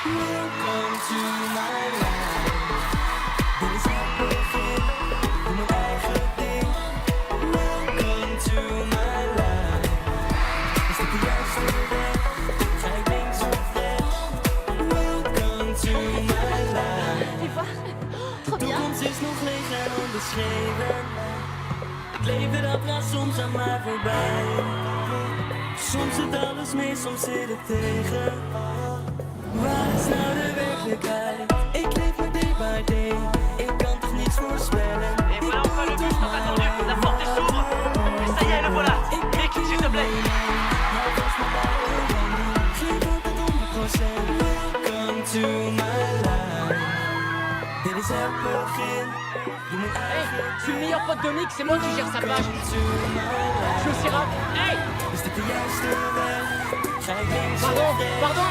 Welcome to my life. Dit is het begin, doe mijn eigen ding. Welcome to my life. Is dit de juiste weg? Ga ik links of rechts? Welcome to my life. De toekomst is nog leeg en onbeschreven. Het leven dat gaat soms aan mij voorbij. Soms zit alles mee, soms zit het tegen. Waar is nou de werkelijkheid? Ik leef maar day by day. Ik kan toch niets voorspellen. Et voilà enfin le bus sont attendus, la porte s'ouvre. Et ça y est, le voilà. Mickey, s'il te plaît. Geef altijd 100%. Welcome to my life. Dit is het begin. Doe mijn eigen Je suis le meilleur pote de Mick, c'est moi qui gère sa page. Je suis aussi rap. Hey! Is dit de juiste weg? Ga ik links Pardon, of rechts? pardon.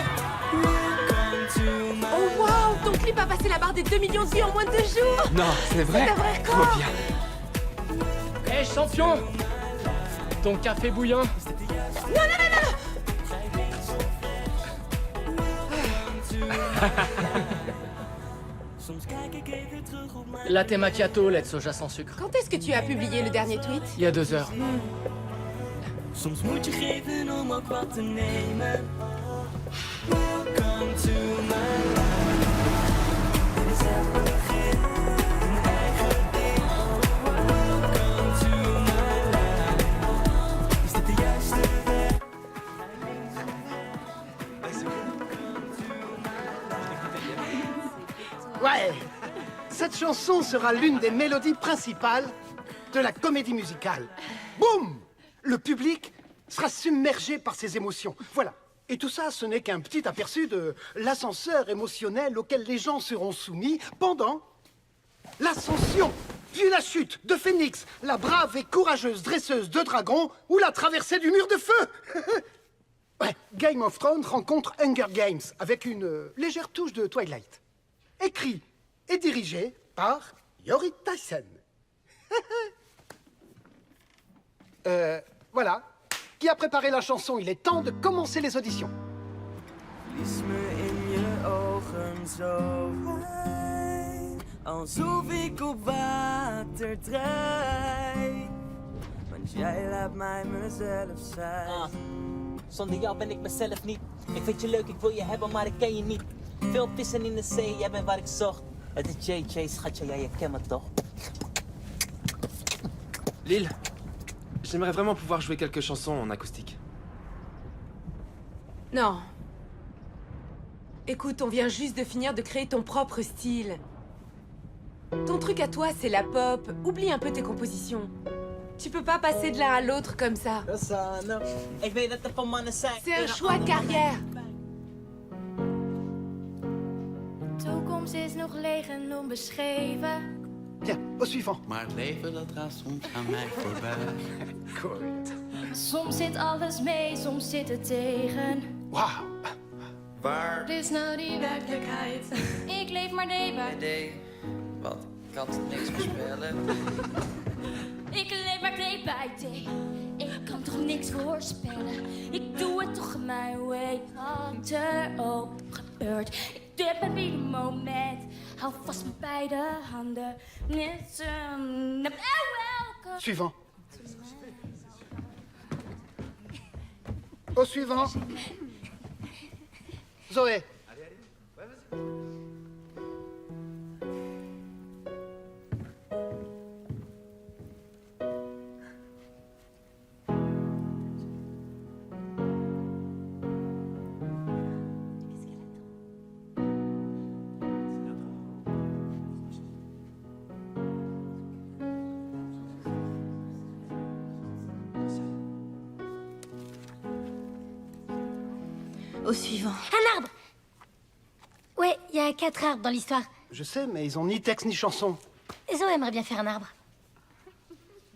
Welcome to my Oh wow, ton clip a passé la barre des 2 millions de vues en moins de 2 jours. Non, c'est vrai. C'est un vrai Trop record. bien. Hey champion, ton café bouillant. Soms kijk ik even terug op mijn Latte macchiato, lait de soja sans sucre. Quand est-ce que tu as publié le dernier tweet? Il y a 2 heures. Soms moet je geven om ook wat te nemen. Welcome to my life. Dit is het begin. Doe mijn eigen ding. Welcome to my life. Is dit de juiste weg? Ouais, cette chanson sera l'une des mélodies principales de la comédie musicale. Boum! Le public sera submergé par ses émotions. Voilà. Et tout ça, ce n'est qu'un petit aperçu de l'ascenseur émotionnel auquel les gens seront soumis pendant l'ascension, puis la chute de Phénix, la brave et courageuse dresseuse de dragons ou la traversée du mur de feu. Ouais, Game of Thrones rencontre Hunger Games avec une légère touche de Twilight. Écrit et dirigé par Yori Tyson. Voilà. Qui a préparé la chanson? Il est temps de commencer les auditions. Lies me in je ogen zo fijn, alsof ik op water drijf. Want jij laat mij mezelf zijn. Zonder jou ben ik mezelf niet. Ik vind je leuk, ik wil je hebben, maar ik ken je niet. Veel vissen in de zee, jij bent waar ik zocht. Het is JJ, schatje, jij je kent me toch? Lille, j'aimerais vraiment pouvoir jouer quelques chansons en acoustique. Non. Écoute, on vient juste de finir de créer ton propre style. Ton truc à toi, c'est la pop. Oublie un peu tes compositions. Tu peux pas passer de l'un à l'autre comme ça. Ik weet dat er van mannen zijn. C'est un choix de carrière. De toekomst is nog leeg en onbeschreven. Bien, au suivant. Maar het leven dat raast soms aan mij voorbij. Goed. Soms zit alles mee, soms zit het tegen. Wauw. Waar? Wat is nou die werkelijkheid? Ik leef maar day by Nee, wat? Ik kan toch niks voorspellen? Ik leef maar day by day. Ik kan toch niks voorspellen. Ik doe het toch mijn way. Wat er ook gebeurt. Ik dip met ieder moment. Hou vast met beide handen. Net welke. Suivant. Au suivant. Zoé. Au suivant. Un arbre. Ouais, il y a 4 arbres dans l'histoire. Je sais, mais ils ont ni texte ni chanson. Zoé aimerait bien faire un arbre.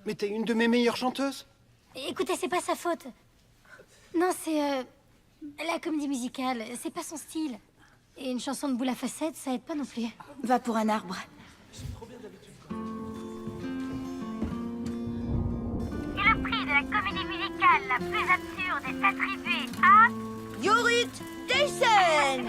Mais t'es une de mes meilleures chanteuses. Écoutez, c'est pas sa faute. Non, c'est la comédie musicale. C'est pas son style. Et une chanson de boule à facettes, ça aide pas non plus. Va pour un arbre. Et le prix de la comédie musicale la plus absurde est attribué à... Yorit Tyson.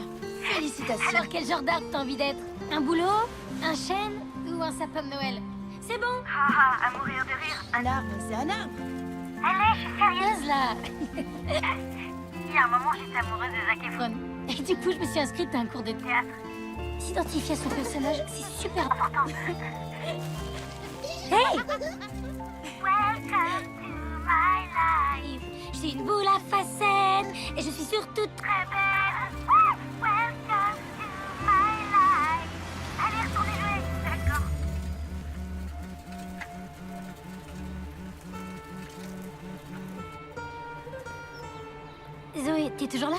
Félicitations. Alors, quel genre d'arbre t'as envie d'être? Un boulot? Un chêne? Ou un sapin de Noël? C'est bon? À mourir de rire. Un arbre, c'est un arbre. Allez, je suis sérieuse, là. Il y a un moment, j'étais amoureuse de Zac Efron. Et du coup, je me suis inscrite à un cours de théâtre. S'identifier à son personnage, c'est super important. Hey! Welcome to my life. Je suis une boule à facettes et je suis surtout très belle. Welcome to my life. Allez, retournez jouer. D'accord. Zoé, t'es toujours là?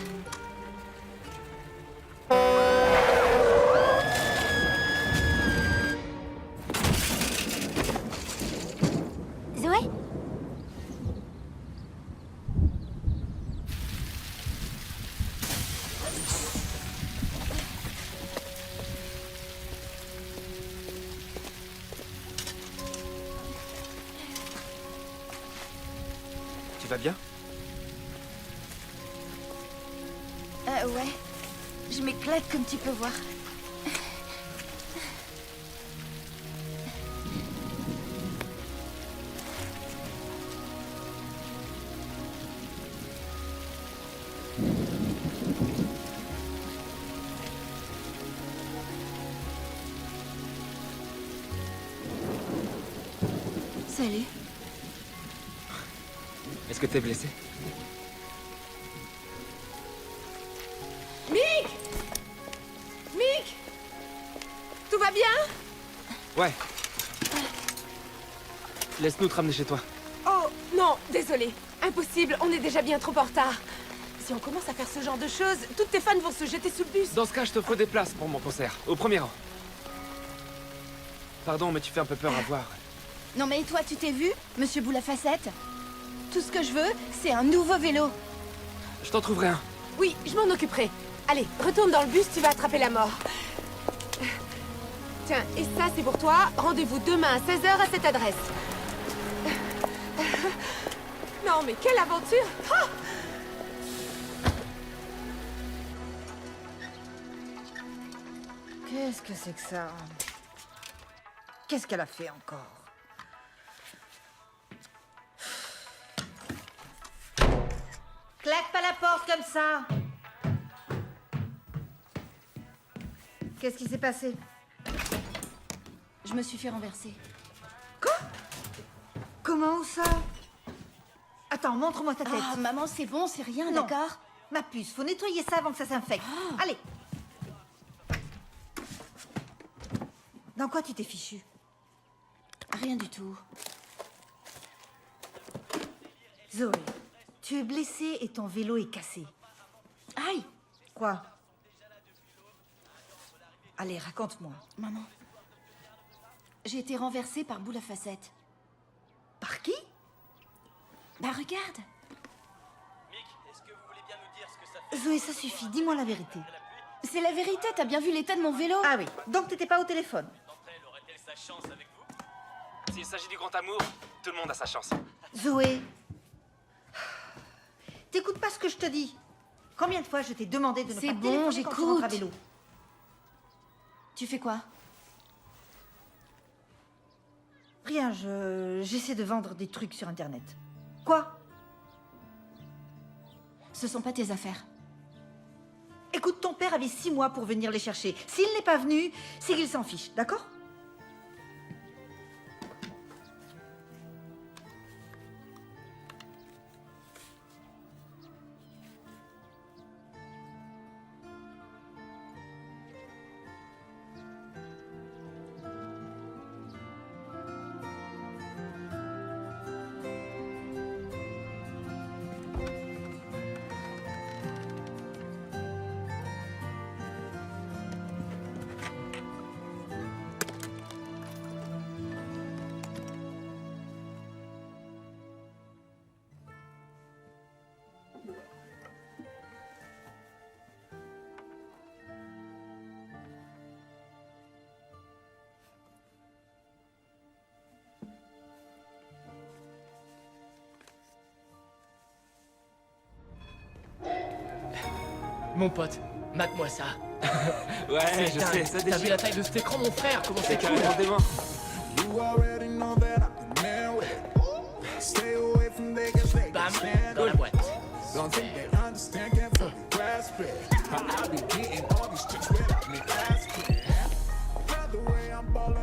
Zoé? Tu vas bien? Ouais. Je m'éclate comme tu peux voir. Salut. Est-ce que t'es blessé? Mick! Mick! Tout va bien? Ouais. Laisse-nous te ramener chez toi. Oh, non, désolé. Impossible, on est déjà bien trop en retard. Si on commence à faire ce genre de choses, toutes tes fans vont se jeter sous le bus. Dans ce cas, je te ferai des places pour mon concert, au premier rang. Pardon, mais tu fais un peu peur à voir. Non mais toi, tu t'es vu, Monsieur Boule à Facettes? Tout ce que je veux, c'est un nouveau vélo. Je t'en trouverai un. Oui, je m'en occuperai. Allez, retourne dans le bus, tu vas attraper la mort. Tiens, et ça, c'est pour toi. Rendez-vous demain à 16h à cette adresse. Non, mais quelle aventure! Ah! Qu'est-ce que c'est que ça? Qu'est-ce qu'elle a fait encore? Claque pas la porte comme ça! Qu'est-ce qui s'est passé? Je me suis fait renverser. Comment ça? Attends, montre-moi ta tête. Ah, maman, c'est bon, c'est rien, Non. d'accord? Ma puce, faut nettoyer ça avant que ça s'infecte. Allez. Dans quoi tu t'es fichu? Rien du tout. Zoé, tu es blessée et ton vélo est cassé. Aïe! Quoi? Allez, raconte-moi. Maman, j'ai été renversée par Boule à Facettes. Par qui? Bah regarde! Mick, est-ce que vous voulez bien nous dire ce que ça fait? Zoé, ça suffit, dis-moi la vérité. C'est la vérité, t'as bien vu l'état de mon vélo? Ah oui, donc t'étais pas au téléphone. D'entre elles aurait-elle sa chance avec vous? S'il s'agit du grand amour, tout le monde a sa chance. Zoé, t'écoutes pas ce que je te dis. Combien de fois je t'ai demandé de ne C'est pas bon, téléphoner quand tu j'écoute. rentres à vélo? Tu fais quoi? Rien, j'essaie de vendre des trucs sur Internet. Quoi? Ce sont pas tes affaires. Écoute, ton père avait 6 mois pour venir les chercher. S'il n'est pas venu, c'est qu'il s'en fiche, d'accord? Mon pote, mate-moi ça. Ouais, je dingue. sais, ça T'as vu déchire. la taille de cet écran, mon frère? Comment C'est c'est cool? carrément dément. Bam, dans la boîte.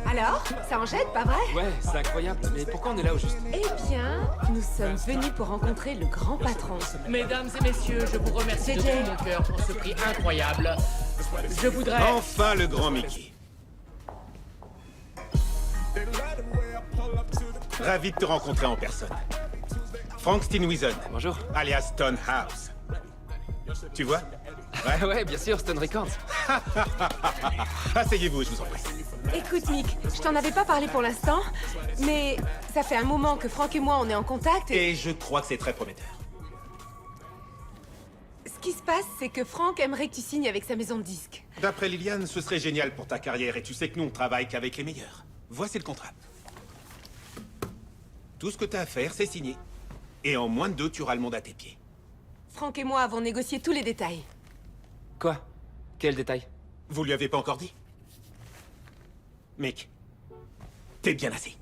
Alors, ça en jette, pas vrai? Ouais, c'est incroyable. Mais pourquoi on est là au juste? Eh bien, nous sommes venus pour rencontrer le grand patron. Mesdames et messieurs, je vous remercie de JJ. tout mon cœur pour ce prix incroyable. Je voudrais... Enfin le grand Mickey. Ravi de te rencontrer en personne. Frank Steenwiesen. Bonjour. Alias Stonehouse. Tu vois? Ouais, bien sûr, Stone Records. Asseyez-vous, je vous en prie. Écoute, Mick, je t'en avais pas parlé pour l'instant, mais ça fait un moment que Franck et moi on est en contact et Et je crois que c'est très prometteur. ce qui se passe, c'est que Franck aimerait que tu signes avec sa maison de disques. D'après Liliane, ce serait génial pour ta carrière et tu sais que nous on travaille qu'avec les meilleurs. Voici le contrat. Tout ce que t'as à faire, c'est signer. Et en moins de 2, tu auras le monde à tes pieds. Franck et moi avons négocié tous les détails. Quoi? Quel détail? Vous lui avez pas encore dit? Mick, t'es bien assis.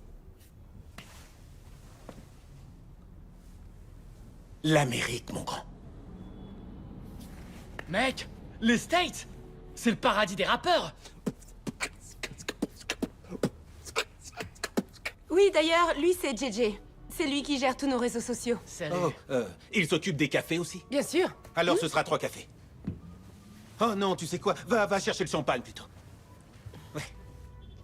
L'Amérique, mon grand. Mec, les States, c'est le paradis des rappeurs. Oui, d'ailleurs, lui c'est JJ. C'est lui qui gère tous nos réseaux sociaux. Salut. Oh, il s'occupe des cafés aussi? Bien sûr. Alors ce sera 3 cafés. Oh non, tu sais quoi? Va chercher le champagne plutôt.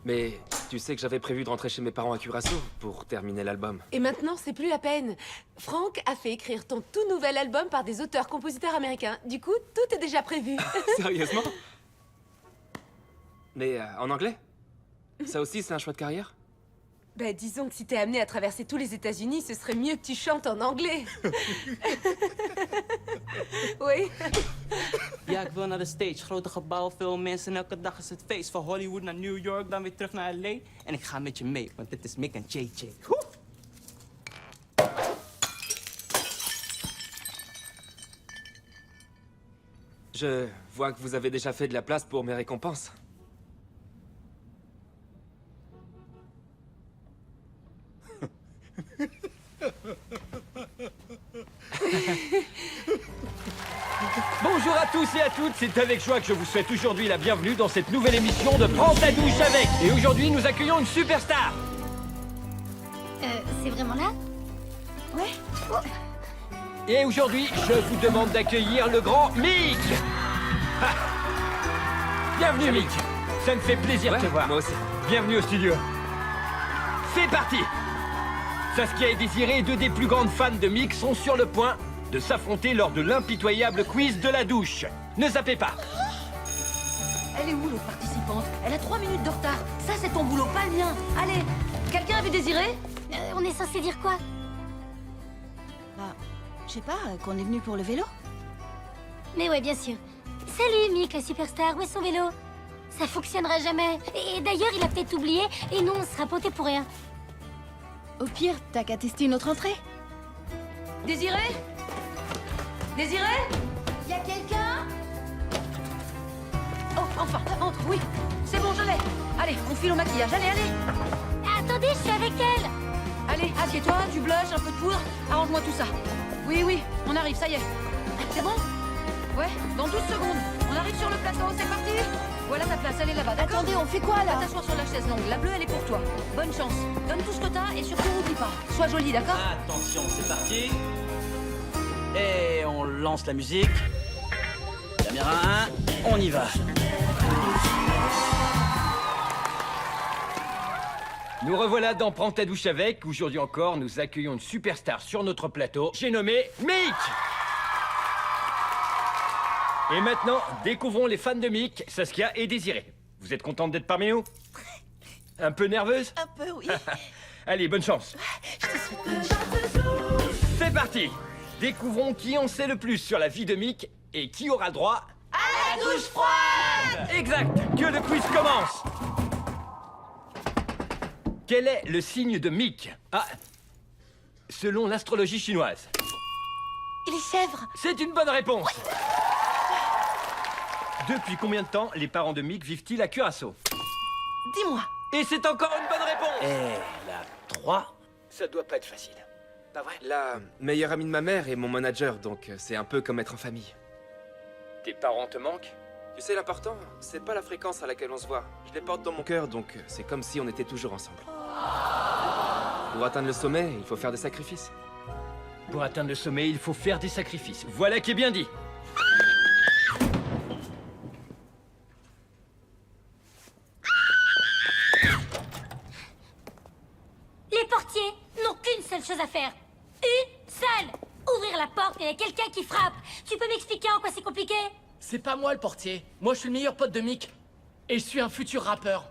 Mais tu sais que j'avais prévu de rentrer chez mes parents à Curaçao pour terminer l'album. Et maintenant, c'est plus la peine. Franck a fait écrire ton tout nouvel album par des auteurs-compositeurs américains. Du coup, tout est déjà prévu. Sérieusement? Mais en anglais? Ça aussi, c'est un choix de carrière? Bah, disons que si t'es amené à traverser tous les États-Unis, ce serait mieux que tu chantes en anglais. Oui. Ja, ik wil naar de stage. Grote gebouw, veel mensen. Elke dag is het feest. Van Hollywood naar New York, dan weer terug naar LA. En ik ga met je mee, want dit is Mick en JJ. Woe! Je vois que vous avez déjà fait de la place pour mes récompenses. Bonjour à tous et à toutes, c'est avec joie que je vous souhaite aujourd'hui la bienvenue dans cette nouvelle émission de Prends ta douche avec. Et aujourd'hui, nous accueillons une superstar. C'est vraiment là? Ouais. Et aujourd'hui, je vous demande d'accueillir le grand Mick. Ah. Bienvenue Mick, ça me fait plaisir de te voir. Moi aussi. Bienvenue au studio. C'est parti. Saskia et Désiré, deux des plus grandes fans de Mick, sont sur le point de s'affronter lors de l'impitoyable quiz de la douche. Ne zappez pas. Elle est où, l'autre participante? Elle a 3 minutes de retard. Ça, c'est ton boulot, pas le mien. Allez, quelqu'un a vu Désiré? On est censé dire quoi? Bah, je sais pas, qu'on est venu pour le vélo? Mais ouais, bien sûr. Salut, Mick, la superstar, où est son vélo? Ça fonctionnera jamais. Et d'ailleurs, il a peut-être oublié, et nous, on sera potés pour rien. Au pire, t'as qu'à tester une autre entrée. Désiré? Désiré? Y a quelqu'un? Oh, enfin, entre, oui. C'est bon, je l'ai. Allez, on file au maquillage. Allez, allez. Attendez, je suis avec elle. Allez, assieds-toi, du blush, un peu de poudre. Arrange-moi tout ça. Oui, oui, on arrive, ça y est. C'est bon? Ouais, dans 12 secondes. On arrive sur le plateau, c'est parti? Voilà ta place, elle est là-bas, d'accord? Attendez, on fait quoi là? Va t'asseoir sur la chaise longue. La bleue, elle est pour toi. Bonne chance. Donne tout ce que t'as et surtout, n'oublie pas. Sois jolie, d'accord? Attention, c'est parti. Et on lance la musique. Caméra 1, on y va. Nous revoilà dans Prends ta douche avec. Aujourd'hui encore, nous accueillons une superstar sur notre plateau. J'ai nommé Mick. Et maintenant, découvrons les fans de Mick, Saskia et Désiré. Vous êtes contente d'être parmi nous? Un peu nerveuse? Un peu, oui. Allez, bonne chance. C'est parti. Découvrons qui en sait le plus sur la vie de Mick et qui aura le droit à la douche froide. Exact. Que le quiz commence. Quel est le signe de Mick? Ah, selon l'astrologie chinoise. Il est chèvre. C'est une bonne réponse. Depuis combien de temps les parents de Mick vivent-ils à Curaçao? Dis-moi. Et c'est encore une bonne réponse. Et la 3. Ça doit pas être facile. Pas vrai? La meilleure amie de ma mère est mon manager, donc c'est un peu comme être en famille. Tes parents te manquent? Tu sais, l'important, c'est pas la fréquence à laquelle on se voit. Je les porte dans mon cœur, donc c'est comme si on était toujours ensemble. Pour atteindre le sommet, il faut faire des sacrifices. Pour atteindre le sommet, il faut faire des sacrifices. Voilà qui est bien dit. Les portiers n'ont qu'une seule chose à faire. Une seule. Ouvrir la porte et il y a quelqu'un qui frappe. Tu peux m'expliquer en quoi c'est compliqué? C'est pas moi le portier. Moi, je suis le meilleur pote de Mick. Et je suis un futur rappeur.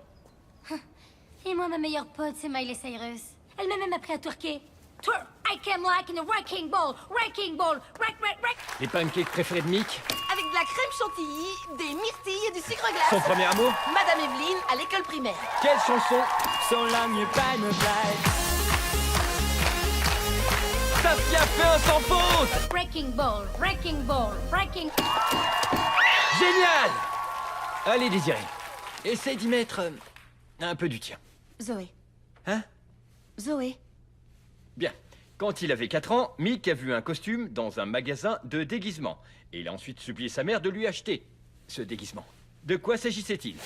Et moi, ma meilleure pote, c'est Miley Cyrus. Elle m'a même appris à twerker. Twerk, I came like in a wrecking ball. Wrecking ball. Wreck, wreck, wreck. Les pancakes préférés de Mick? Avec de la crème chantilly, des myrtilles et du sucre glace. Son premier amour? Madame Evelyne à l'école primaire. Quelle chanson? Zolang je bij me blijft. Saskia fait un sans faute! Wrecking ball. Wrecking ball. Wrecking... Génial! Allez, Désiré. Essaye d'y mettre un peu du tien. Zoé. Hein? Zoé. Bien. Quand il avait 4 ans, Mick a vu un costume dans un magasin de déguisement. Et il a ensuite supplié sa mère de lui acheter ce déguisement. De quoi s'agissait-il?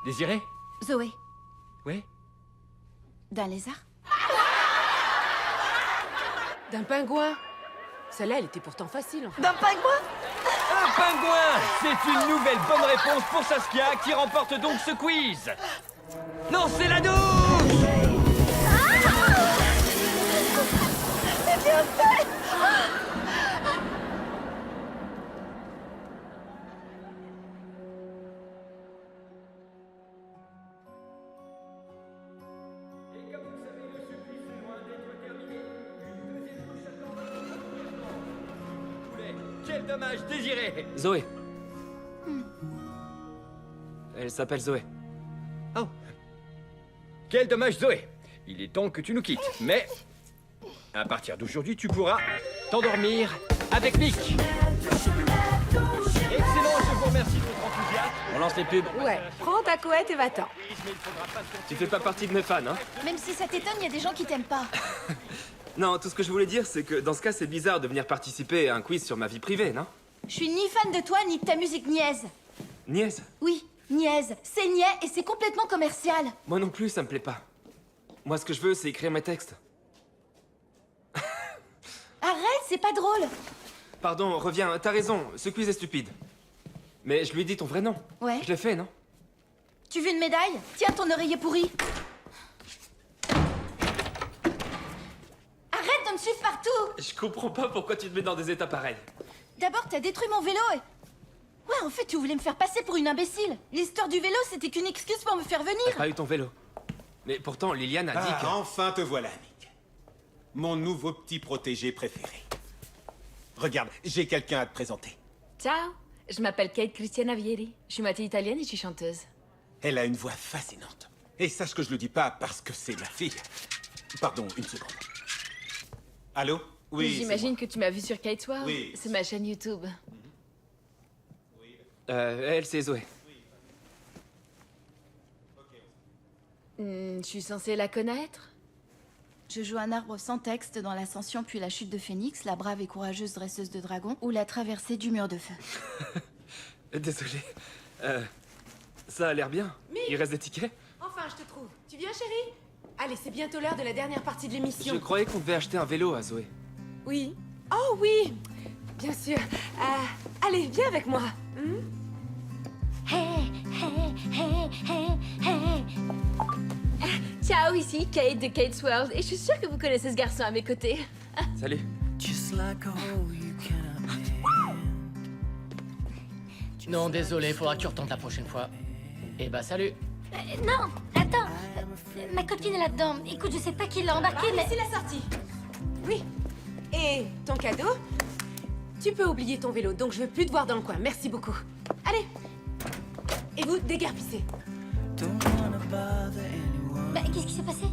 Désiré? Zoé. Oui? D'un lézard. D'un pingouin. Celle-là, elle était pourtant facile, en fait. D'un pingouin? Un pingouin! C'est une nouvelle bonne réponse pour Saskia qui remporte donc ce quiz. Non, c'est la douche! C'est bien fait! Quel dommage, Désiré! Zoé. Elle s'appelle Zoé. Oh. Quel dommage, Zoé. Il est temps que tu nous quittes, mais... à partir d'aujourd'hui, tu pourras t'endormir avec Mick. Excellent, je vous remercie de votre enthousiasme. On lance les pubs. Ouais, prends ta couette et va-t'en. Tu fais pas partie de mes fans, hein? Même si ça t'étonne, il y a des gens qui t'aiment pas. Non, tout ce que je voulais dire, c'est que dans ce cas, c'est bizarre de venir participer à un quiz sur ma vie privée, non? Je suis ni fan de toi, ni de ta musique niaise. Niaise? Oui, niaise. C'est niais et c'est complètement commercial. Moi non plus, ça me plaît pas. Moi, ce que je veux, c'est écrire mes textes. Arrête, c'est pas drôle. Pardon, reviens, t'as raison, ce quiz est stupide. Mais je lui ai dit ton vrai nom. Ouais. Je l'ai fait, non? Tu veux une médaille? Tiens ton oreiller pourri. Arrête de me suivre partout. Je comprends pas pourquoi tu te mets dans des états pareils. D'abord, t'as détruit mon vélo et... Ouais, en fait, tu voulais me faire passer pour une imbécile. L'histoire du vélo, c'était qu'une excuse pour me faire T'as venir. pas eu ton vélo. Mais pourtant, Liliane a dit que... Enfin te voilà, Mick. Mon nouveau petit protégé préféré. Regarde, j'ai quelqu'un à te présenter. Ciao, je m'appelle Kate Christiana Vieri. Je suis moitié italienne et je suis chanteuse. Elle a une voix fascinante. Et sache que je le dis pas parce que c'est ma fille. Pardon, une seconde. Allô? Oui, J'imagine que tu m'as vu sur Kate's World. Oui. C'est ma chaîne YouTube. Elle, c'est Zoé. Je suis censée la connaître? Je joue un arbre sans texte dans l'ascension puis la chute de Phénix, la brave et courageuse dresseuse de dragons, ou la traversée du mur de feu. Désolé. Ça a l'air bien. Il reste des tickets? Enfin, je te trouve. Tu viens, chérie? Allez, c'est bientôt l'heure de la dernière partie de l'émission. Je croyais qu'on devait acheter un vélo à Zoé. Oui. Oh oui, bien sûr. Allez, viens avec moi. Hey, hey, hey, hey, hey. Ciao, ici Kate de Kate's World. Et je suis sûre que vous connaissez ce garçon à mes côtés. Salut. Just like a hole you cannot mend. Non, désolé, faudra que tu retentes la prochaine fois. Et bah, salut. Non, attends. Ma copine est là-dedans. Écoute, je sais pas qui l'a embarqué, mais... C'est la sortie. Oui. Et ton cadeau? Tu peux oublier ton vélo, donc je veux plus te voir dans le coin. Merci beaucoup. Allez. Et vous, déguerpissez. Don't wanna bother anyone. Bah, qu'est-ce qui s'est passé?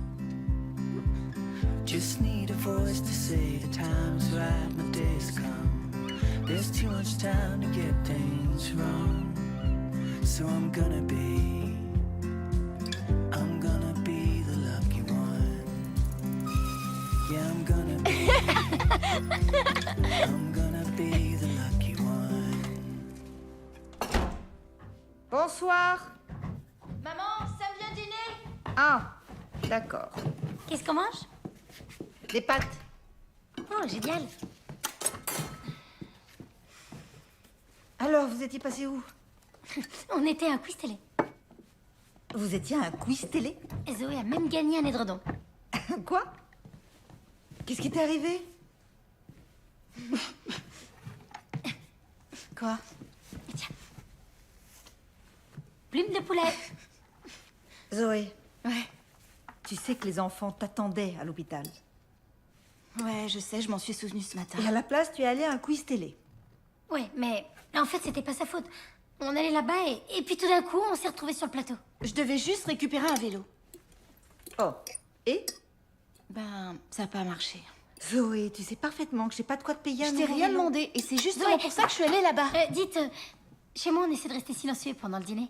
Just need a voice to say the time's right, my day's come. There's too much time to get things wrong. So I'm gonna be the lucky one. Yeah, I'm gonna be the lucky one. Bonsoir. Maman, ça me vient dîner. Ah, d'accord. Qu'est-ce qu'on mange? Des pâtes. Oh, génial. Alors, vous étiez passé où? On était à un quiz télé. Vous étiez à un quiz télé? Zoé a même gagné un édredon. Quoi? Qu'est-ce qui t'est arrivé? Quoi? Tiens. Plume de poulet. Zoé. Ouais. Tu sais que les enfants t'attendaient à l'hôpital. Ouais, je sais, je m'en suis souvenue ce matin. Et à la place, tu es allée à un quiz télé. Ouais, mais en fait, c'était pas sa faute. On allait là-bas et puis tout d'un coup, on s'est retrouvés sur le plateau. Je devais juste récupérer un vélo. Oh. Et? Ben, ça n'a pas marché. Zoé, tu sais parfaitement que j'ai pas de quoi te payer un nouveau vélo. Je t'ai rien demandé et c'est justement pour ça que je suis allée là-bas. Dites, chez moi, on essaie de rester silencieux pendant le dîner.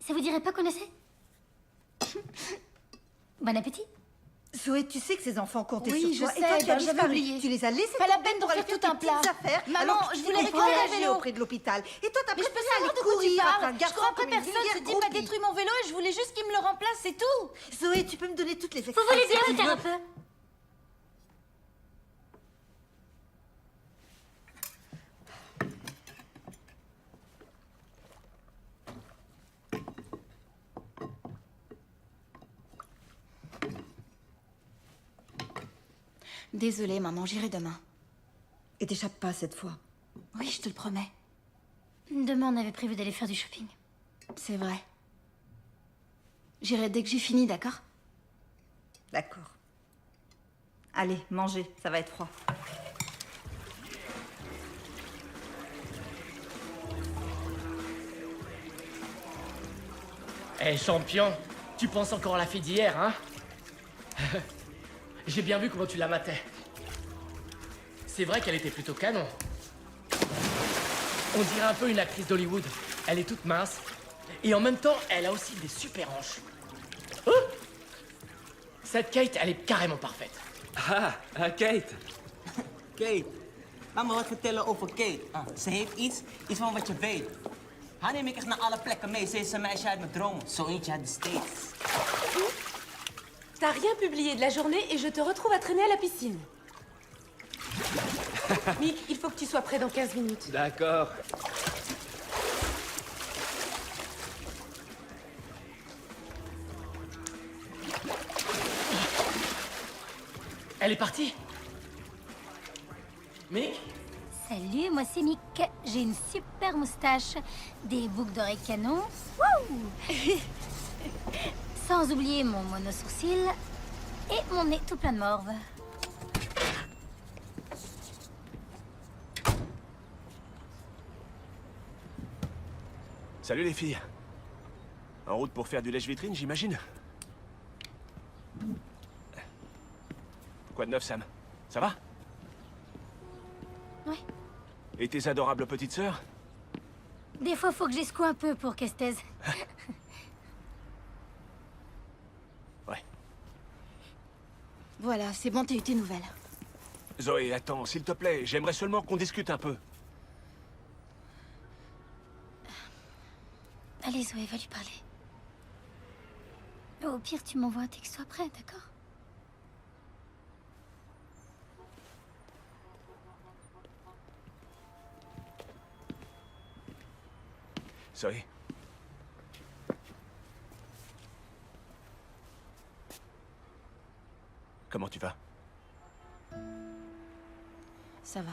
Ça vous dirait pas qu'on essaie? Bon appétit. Zoé, tu sais que ces enfants comptaient Oui, sur toi. je Et toi, sais, tu as j'avais disparu. oublié. Tu les as laissés Pas la tomber peine de pour faire aller tout faire un tes petites plat. affaires, Maman, alors que je tu voulais t'es récupérer le engagée vélo. auprès de l'hôpital. Et toi, t'as Mais je peux préféré savoir aller de quoi tu courir après un parles. Je garçon crois pas comme une personne vulgaire se dit pas groupie. détruit mon vélo et je voulais juste qu'il me le remplace, c'est tout. Zoé, tu peux me donner toutes les Vous voulez bien explications. me taire un peu? Désolée, maman, j'irai demain. Et t'échappes pas cette fois. Oui, je te le promets. Demain, on avait prévu d'aller faire du shopping. C'est vrai. J'irai dès que j'ai fini, d'accord? D'accord. Allez, mangez, ça va être froid. Eh, champion, tu penses encore à la fille d'hier, hein? J'ai bien vu comment tu la matais. C'est vrai qu'elle était plutôt canon. On dirait un peu une actrice d'Hollywood. Elle est toute mince. Et en même temps, elle a aussi des super hanches. Oh! Cette Kate, elle est carrément parfaite. Ah, Kate. Kate, laat me wat vertellen over Kate. Ze heeft iets van wat je weet. Haar neem ik echt naar alle plekken mee. Ze is een meisje uit mijn dromen. Zo eentje uit de States. T'as rien publié de la journée et je te retrouve à traîner à la piscine. Mick, il faut que tu sois prêt dans 15 minutes. D'accord. Elle est partie. Mick? Salut, moi c'est Mick. J'ai une super moustache, des boucles d'oreilles canon. Wouh! Sans oublier mon mono-sourcil et mon nez tout plein de morve. Salut les filles. En route pour faire du lèche-vitrine, j'imagine? Quoi de neuf, Sam? Ça va? Ouais. Et tes adorables petites sœurs? Des fois, faut que j'escoue un peu pour qu'elles se taisent. Ouais. Voilà, c'est bon, t'as eu tes nouvelles. Zoé, attends, s'il te plaît, j'aimerais seulement qu'on discute un peu. Allez, Zoé, va lui parler. Au pire, tu m'envoies un texto après, d'accord? Zoé. Comment tu vas? Ça va.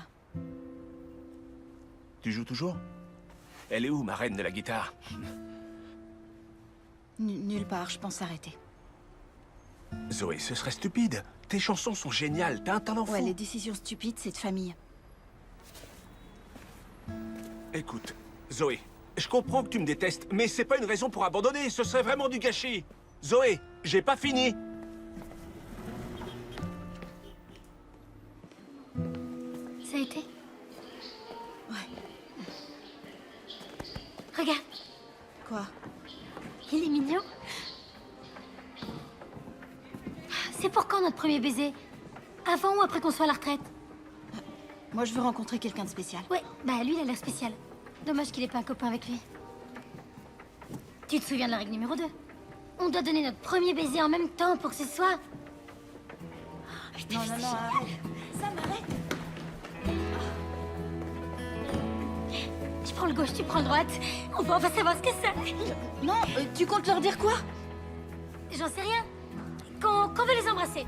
Tu joues toujours? Elle est où, ma reine de la guitare? Nulle part, je pense arrêter. Zoé, ce serait stupide. Tes chansons sont géniales, t'as un talent fou. Ouais, les décisions stupides, c'est de famille. Écoute, Zoé, je comprends que tu me détestes, mais c'est pas une raison pour abandonner, ce serait vraiment du gâchis. Zoé, j'ai pas fini. Ça a été? Quoi? Il est mignon. C'est pour quand notre premier baiser? Avant ou après qu'on soit à la retraite? Moi, je veux rencontrer quelqu'un de spécial. Ouais, bah lui, il a l'air spécial. Dommage qu'il ait pas un copain avec lui. Tu te souviens de la règle numéro 2? On doit donner notre premier baiser en même temps pour que ce soit... Non, arrête. Ça m'arrête. Je prends le gauche, tu prends le droite. On va savoir ce que c'est. Non, tu comptes leur dire quoi? J'en sais rien. Qu'on veut les embrasser.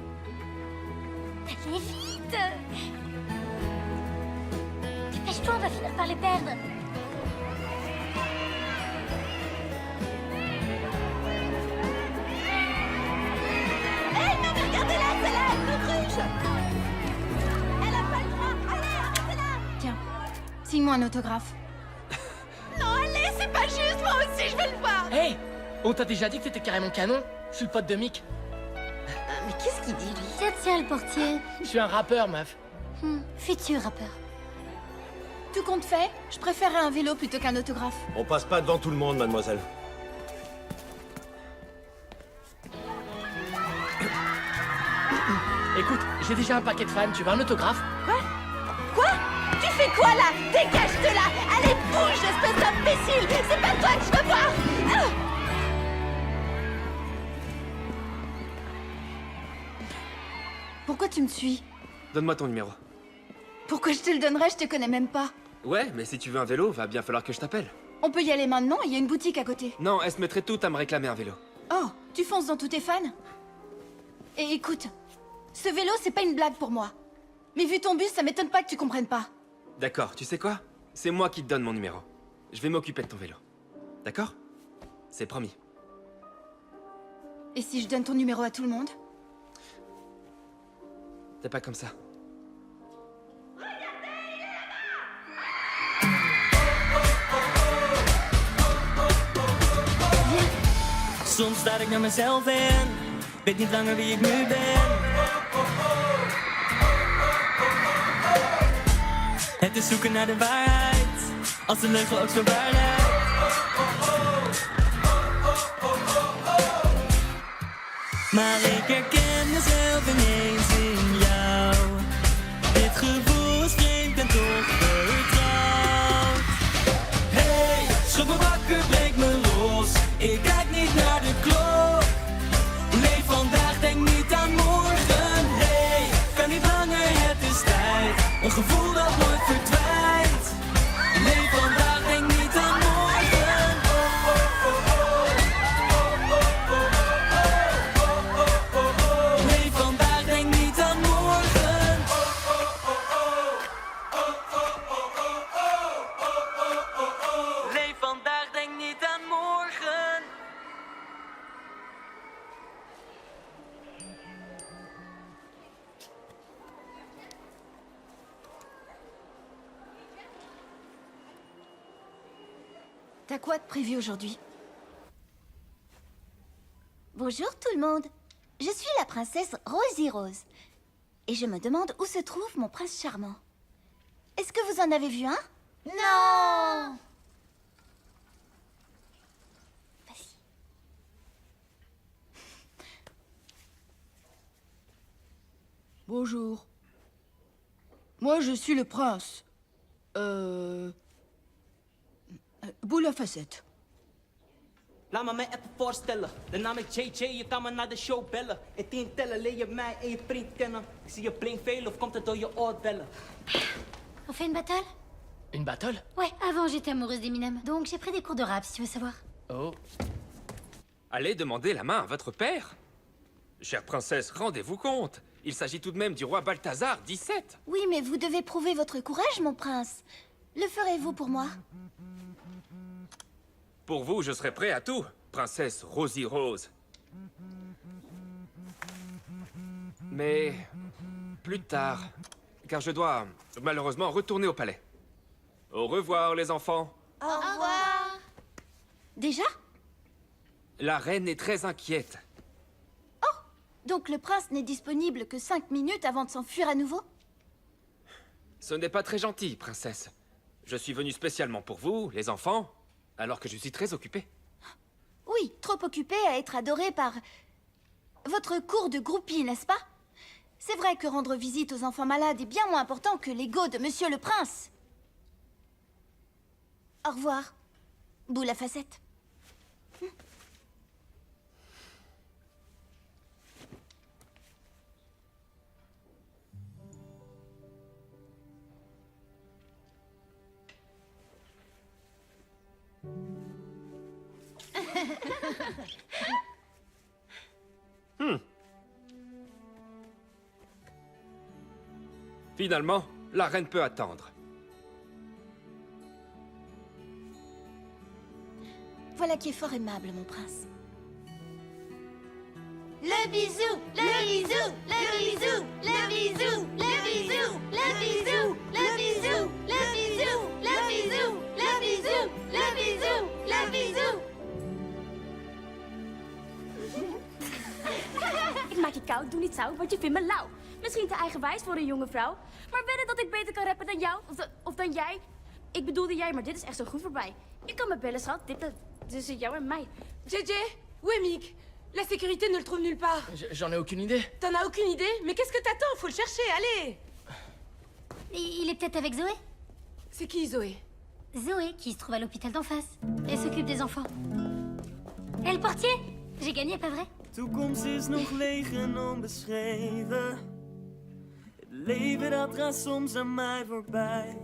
Allez, vite! Dépêche-toi, on va finir par les perdre. Hé, non, mais regardez-la, celle-là, elle rouge. Elle a pas le droit. Allez, arrêtez-la. Tiens, signe-moi un autographe. Non, allez, c'est pas juste, moi aussi, je veux le voir. Hey! On t'a déjà dit que t'étais carrément canon? Je suis le pote de Mick. Mais qu'est-ce qu'il dit, lui? Tiens, le portier. Je suis un rappeur, meuf. Futur rappeur. Tout compte fait, je préférerais un vélo plutôt qu'un autographe. On passe pas devant tout le monde, mademoiselle. Écoute, j'ai déjà un paquet de fans, tu veux un autographe? Quoi? Tu fais quoi là? Dégage de là! Allez, bouge, espèce d'imbécile! C'est pas toi que je veux voir! Ah! Pourquoi tu me suis? Donne-moi ton numéro. Pourquoi je te le donnerais? Je te connais même pas. Ouais, mais si tu veux un vélo, va bien falloir que je t'appelle. On peut y aller maintenant, il y a une boutique à côté. Non, elle se mettrait toute à me réclamer un vélo. Oh, tu fonces dans tous tes fans? Et écoute, ce vélo, c'est pas une blague pour moi. Mais vu ton bus, ça m'étonne pas que tu comprennes pas. D'accord, tu sais quoi? C'est moi qui te donne mon numéro. Je vais m'occuper de ton vélo. D'accord? C'est promis. Et si je donne ton numéro à tout le monde? T'es pas comme ça. Soms sta ik naar mezelf en weet niet langer wie ik nu ben. Het is zoeken naar de waarheid, als de leugen ook zo waar lijkt. Maar ik herken mezelf ineens in jou. Dit gevoel is vreemd en toch vertrouwd. Hey, schud me wakker, breek me los. Ik kijk niet naar de klok. Leef vandaag, denk niet aan morgen. Hey, kan niet langer, het is tijd. Een gevoel dat nooit verdwijnt. Leef vandaag, denk niet aan morgen. Leef vandaag, denk niet aan morgen. Leef vandaag, denk niet aan morgen. T'as quoi de prévu aujourd'hui? Bonjour tout le monde. Je suis la princesse Rosie Rose. Et je me demande où se trouve mon prince charmant. Est-ce que vous en avez vu un? Non! Vas-y. Bonjour. Moi, je suis le prince. Boule à facettes. Laat me mij even voorstellen. De naam is JJ, je kan me naar de show bellen. In 10 tellen leer je mij en je vriend kennen. Ik zie je blink veel of komt het door je oorbellen? On fait une battle? Une battle? Ouais, avant j'étais amoureuse d'Eminem, donc j'ai pris des cours de rap si tu veux savoir. Oh. Allez demander la main à votre père. Chère princesse, rendez-vous compte. Il s'agit tout de même du roi Balthazar, 17. Oui, mais vous devez prouver votre courage, mon prince. Le ferez-vous pour moi? Pour vous, je serai prêt à tout, princesse Rosie Rose. Mais plus tard, car je dois malheureusement retourner au palais. Au revoir, les enfants. Au revoir. Déjà? La reine est très inquiète. Donc le prince n'est disponible que 5 minutes avant de s'enfuir à nouveau? Ce n'est pas très gentil, princesse. Je suis venu spécialement pour vous, les enfants, alors que je suis très occupé. Oui, trop occupé à être adoré par... votre cour de groupie, n'est-ce pas? C'est vrai que rendre visite aux enfants malades est bien moins important que l'ego de Monsieur le Prince. Au revoir, boule à facettes. Finalement, la reine peut attendre. Voilà qui est fort aimable, mon prince. Le bisou, le bisou, le bisou, le bisou, le bisou, le bisou, le bisou, le bisou, le bisou, le bisou, le bisou, le bisou. Ik maak je koud, doe niet zo, want je vindt me lauw. Misschien te eigenwijs voor een jonge vrouw. Maar wedden dat ik beter kan rappen dan jou? Of dan jij? Ik bedoelde jij, maar dit is echt zo goed voorbij. Je kan me bellen, schat. Dit tussen jou en mij. JJ, où est Mick? La sécurité ne le trouve nulle part. J'en ai aucune idée. T'en as aucune idée? Mais qu'est-ce que t'attends? Faut le chercher, allez! Il est peut-être avec Zoé? C'est qui, Zoé? Zoé, qui se trouve à l'hôpital d'en face. Elle s'occupe des enfants. Et le portier? J'ai gagné, pas vrai? Toekomst is nog leeg en onbeschreven. Het leven dat gaat soms aan mij voorbij.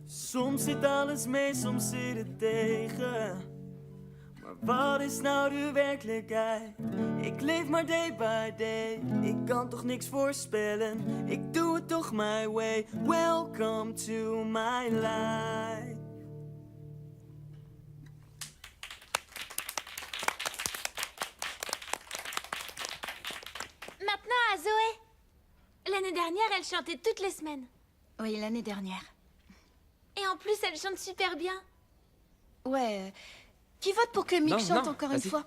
Soms zit alles mee, soms zit het tegen. Maar wat is nou de werkelijkheid? Ik leef maar day by day. Ik kan toch niks voorspellen. Ik doe het toch my way. Welcome to my life. Maintenant à Zoé. L'année dernière, elle chantait toutes les semaines. Oui, l'année dernière. Et en plus, elle chante super bien. Ouais. Qui vote pour que Mick Non, chante non, encore une vas-y. fois?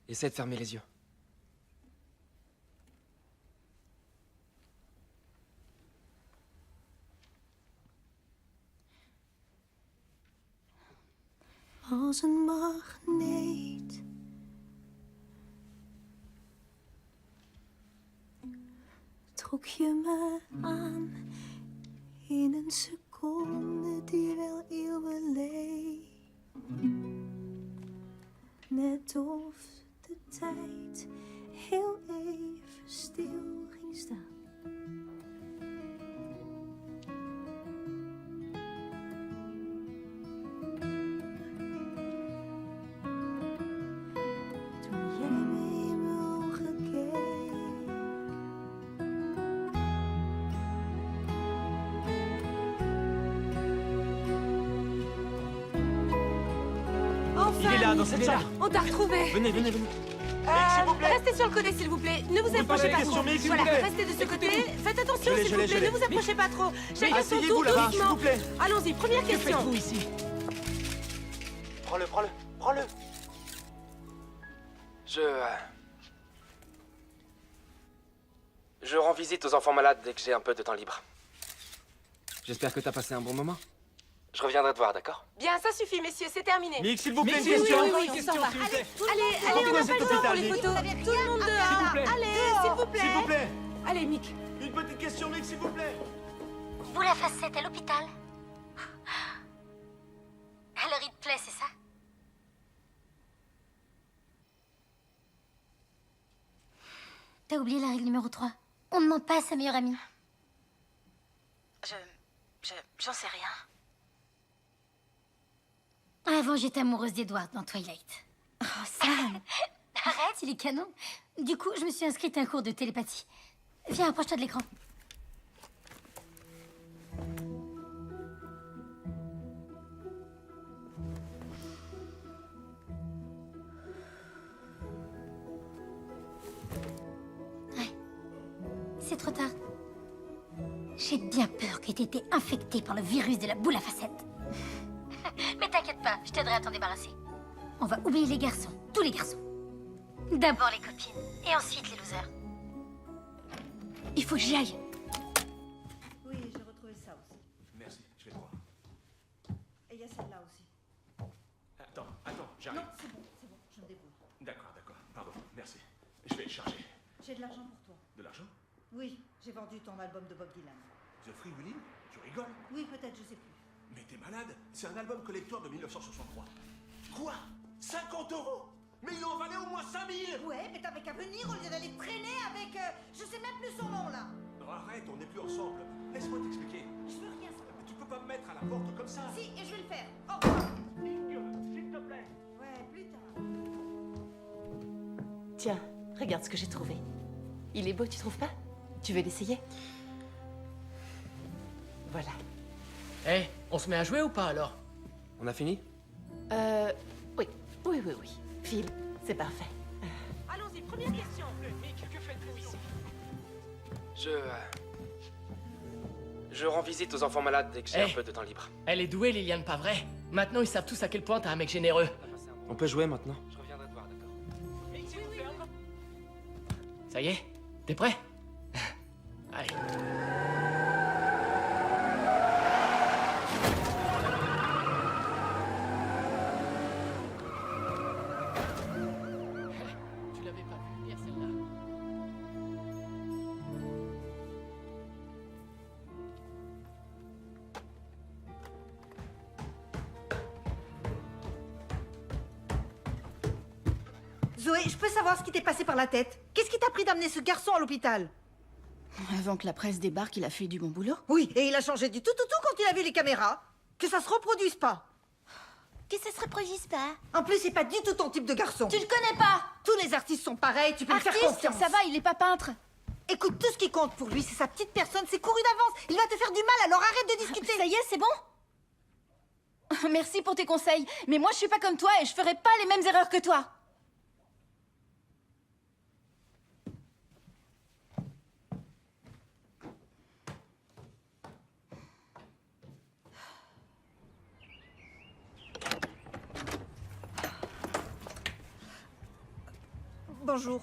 Essaie de fermer les yeux. Als een magneet. Trok je me aan in een seconde die wel eeuwen leek. Net of de tijd heel even stil ging staan. Toen jij me in mijn ogen keek. Enfin, Il est là, dans Mick, cette chambre. On t'a retrouvé. Venez, venez, venez. s'il vous plaît. Restez sur le côté, s'il vous plaît. Ne vous Pouvez poser approchez des pas questions, trop. Mick, s'il vous Voilà, plaît. restez de ce côté. Faites attention, Je l'ai, s'il je vous l'ai, je plaît. l'ai. Ne vous approchez pas trop. Chacun son Asseyez-vous tour, là-bas, s'il doucement. vous plaît. Allons-y, première Que question. faites-vous ici? Prends-le, prends-le, prends-le. Je rends visite aux enfants malades dès que j'ai un peu de temps libre. J'espère que t'as passé un bon moment. Je reviendrai te voir, d'accord? Bien, ça suffit, messieurs, c'est terminé. Mick, s'il vous plaît, Mick, une question. Oui, Une on question, s'en va. s'il vous plaît. Allez, allez, on n'a pas le temps pour les photos. Tout le monde dehors. plaît. Allez, s'il vous plaît. S'il vous plaît. Allez, Mick. Une petite question, Mick, s'il vous plaît. Boule à facettes à l'hôpital. Alors il te plaît, c'est ça? T'as oublié la règle numéro 3. On ne ment pas à sa meilleure amie. J'en sais rien. Avant, j'étais amoureuse d'Edward dans Twilight. Oh, Sam. Arrête, il est canon. Du coup, je me suis inscrite à un cours de télépathie. Viens, approche-toi de l'écran. c'est trop tard. J'ai bien peur que t'aies été infectée par le virus de la boule à facettes. Mais t'inquiète pas, je t'aiderai à t'en débarrasser. On va oublier les garçons, tous les garçons. D'abord les copines, et ensuite les losers. Il faut que j'y aille. Oui, j'ai retrouvé ça aussi. Merci, je vais te voir. Et il y a celle-là aussi. Attends, j'arrive. Non, c'est bon, je me débrouille. D'accord, pardon, merci. Je vais le charger. J'ai de l'argent pour toi. De l'argent? Oui, j'ai vendu ton album de Bob Dylan. The Free Willy? Tu rigoles? Oui, peut-être, je sais plus. Mais t'es malade? C'est un album collector de 1963. Quoi? 50 €? Mais il en valait au moins 5000! Ouais, mais t'avais qu'à venir au lieu d'aller traîner avec... je sais même plus son nom, là. Non, arrête, on n'est plus ensemble. Laisse-moi t'expliquer. Je veux rien savoir. Tu peux pas me mettre à la porte comme ça. Si, et je vais le faire. Au revoir. S'il te plaît. Ouais, plus tard. Tiens, regarde ce que j'ai trouvé. Il est beau, tu trouves pas? Tu veux l'essayer? Voilà. Eh, on se met à jouer ou pas alors? On a fini? Oui. Phil, c'est parfait. Allons-y, première question. Mick, que faites-vous ici? Je rends visite aux enfants malades dès que j'ai Eh. un peu de temps libre. Elle est douée, Liliane, pas vrai? Maintenant, ils savent tous à quel point t'es un mec généreux. On peut jouer maintenant? Je reviendrai te voir, d'accord? Mick, s'il vous plaît, encore. Ça y est? T'es prêt? Allez. Tu l'avais pas vu, il y a celle-là. Zoé, je peux savoir ce qui t'est passé par la tête? Qu'est-ce qui t'a pris d'amener ce garçon à l'hôpital? Avant que la presse débarque, il a fait du bon boulot. Oui, et il a changé du tout quand il a vu les caméras. Que ça se reproduise pas. Que ça se reproduise pas. En plus, c'est pas du tout ton type de garçon. Tu le connais pas! Tous les artistes sont pareils, tu peux me faire Artiste, confiance. ça va, il est pas peintre. Écoute, tout ce qui compte pour lui, c'est sa petite personne, c'est couru d'avance. Il va te faire du mal, alors arrête de discuter. Ça y est, c'est bon? Merci pour tes conseils, mais moi je suis pas comme toi et je ferai pas les mêmes erreurs que toi. Bonjour.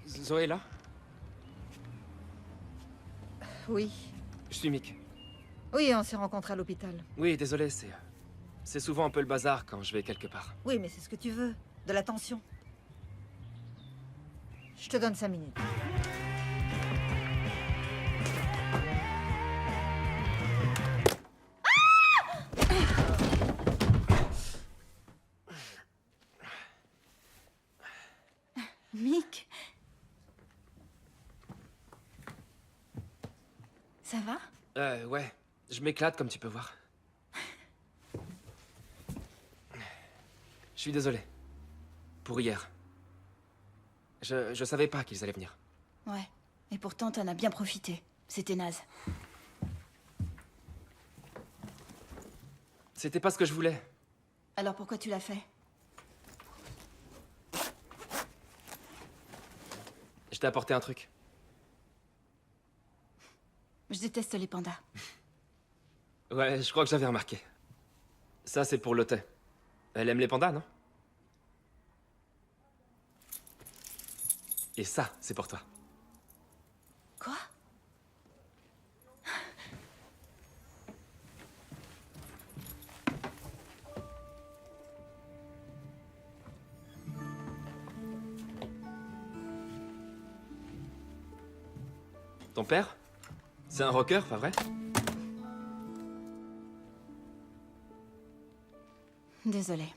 Zoé là? Oui. Je suis Mick. Oui, on s'est rencontrés à l'hôpital. Oui, désolé, c'est souvent un peu le bazar quand je vais quelque part. Oui, mais c'est ce que tu veux. De l'attention. Je te donne 5 minutes. Mick. Ça va? Ouais. Je m'éclate comme tu peux voir. Je suis désolé. Pour hier. Je savais pas qu'ils allaient venir. Ouais. Et pourtant, t'en as bien profité. C'était naze. C'était pas ce que je voulais. Alors pourquoi tu l'as fait? Je t'ai apporté un truc. Je déteste les pandas. Ouais, je crois que j'avais remarqué. Ça, c'est pour Lotte. Elle aime les pandas, non? Et ça, c'est pour toi. Quoi? Ton père? C'est un rocker, pas vrai? Désolée.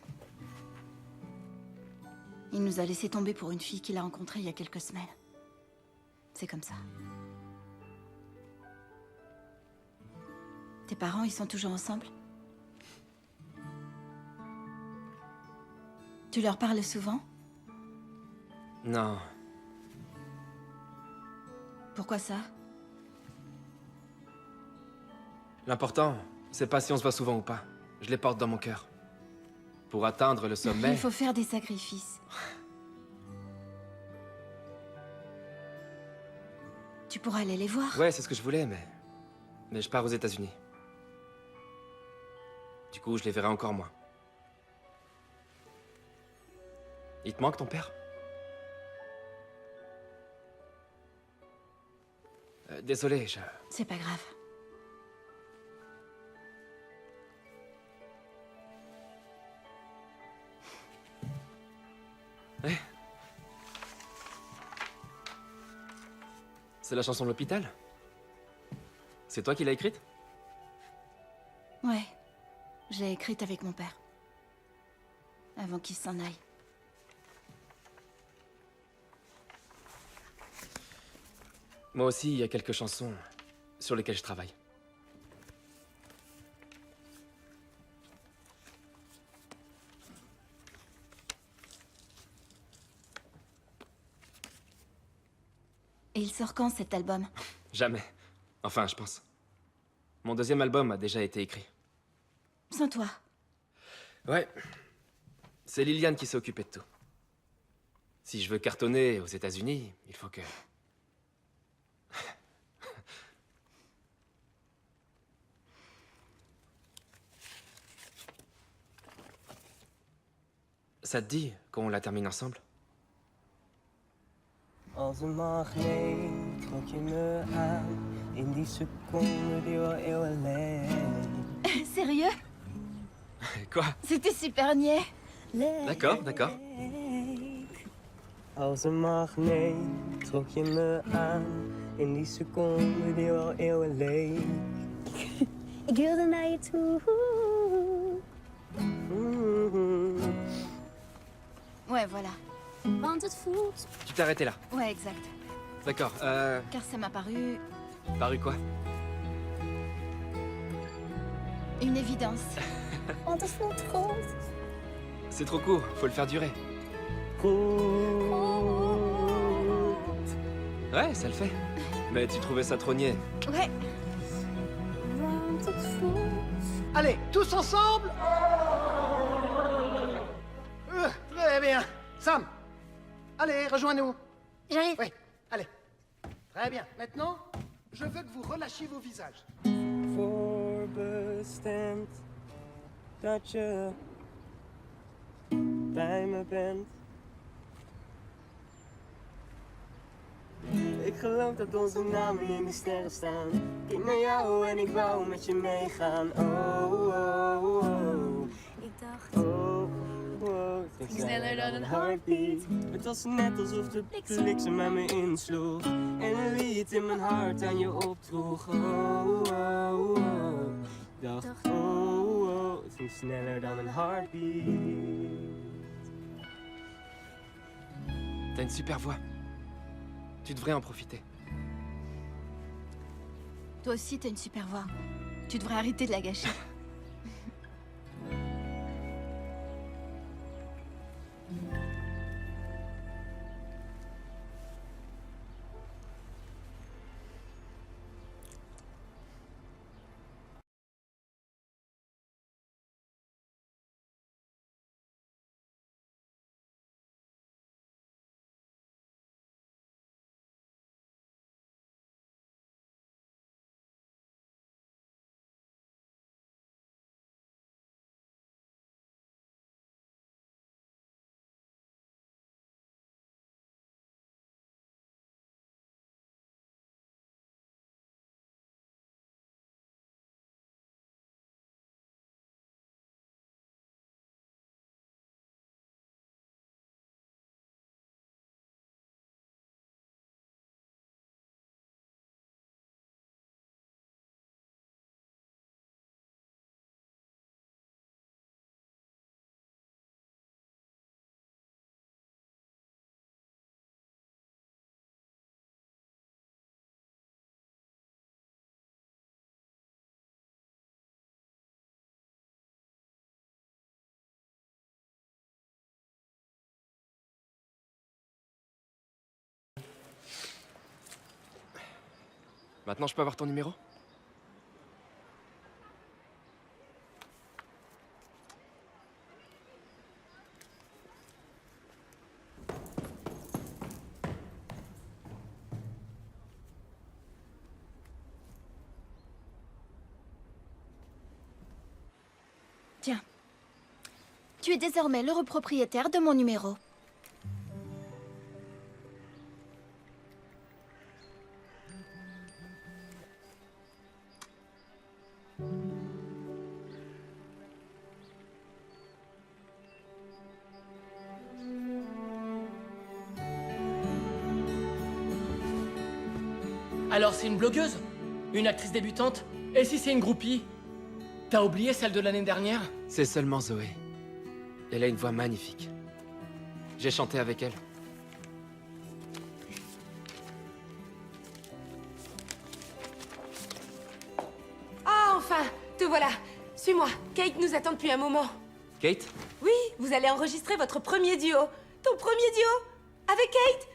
Il nous a laissé tomber pour une fille qu'il a rencontrée il y a quelques semaines. C'est comme ça. Tes parents, ils sont toujours ensemble? Tu leur parles souvent? Non. Pourquoi ça? L'important, c'est pas si on se voit souvent ou pas. Je les porte dans mon cœur. Pour atteindre le sommet... Il faut faire des sacrifices. Tu pourras aller les voir. Ouais, c'est ce que je voulais, mais je pars aux États-Unis. Du coup, je les verrai encore moins. Il te manque ton père? Désolé, C'est pas grave. Ouais. C'est la chanson de l'hôpital? C'est toi qui l'as écrite? Ouais. Je l'ai écrite avec mon père. Avant qu'il s'en aille. Moi aussi, il y a quelques chansons sur lesquelles je travaille. Et il sort quand cet album? Jamais. Enfin, je pense. Mon deuxième album a déjà été écrit. Sans toi? Ouais. C'est Liliane qui s'est occupée de tout. Si je veux cartonner aux États-Unis, il faut que... Ça te dit qu'on la termine ensemble? Als een magneet trok je me aan in die seconde die al eeuwen leek. Sérieux? Quoi? C'était super niais. D'accord, d'accord. Als een magneet trok je me aan in die seconde die al eeuwen leek. Ik wilde naar je toe. Ouais, voilà. Want het voelt. Tu t'es arrêté là. Ouais, exact. D'accord, Car ça m'a paru Paru quoi? une évidence. Want het voelt goed. C'est trop court, faut le faire durer. Ouais, ça le fait. Mais tu trouvais ça trop niais. Ouais. Want het voelt. Allez, tous ensemble. Très bien. Sam, allez, rejoins-nous. J'arrive. Oui, allez. Très bien. Maintenant, je veux que vous relâchiez vos visages. Voorbestemd dat je bij me bent. Ik geloof dat onze namen in de sterren staan. Kijk naar jou en ik wou met je meegaan. Oh, oh, oh. Ik dacht. Oh, oh. Het ging sneller dan een heartbeat. Het was net alsof de bliksem aan me insloeg. En een lied in mijn hart aan je opdroeg. Oh, oh, oh. Ik dacht, oh, oh. Het ging sneller dan een heartbeat. T'as une super voix. Tu devrais en profiter. Toi aussi, t'as une super voix. Tu devrais arrêter de la gâcher. Maintenant, je peux avoir ton numéro? Tu es désormais l'heureux propriétaire de mon numéro. Alors c'est une blogueuse? Une actrice débutante? Et si c'est une groupie? T'as oublié celle de l'année dernière? C'est seulement Zoé. Elle a une voix magnifique. J'ai chanté avec elle. Ah, enfin, te voilà. Suis-moi. Kate nous attend depuis un moment. Kate? Oui, vous allez enregistrer votre premier duo. Ton premier duo? Avec Kate?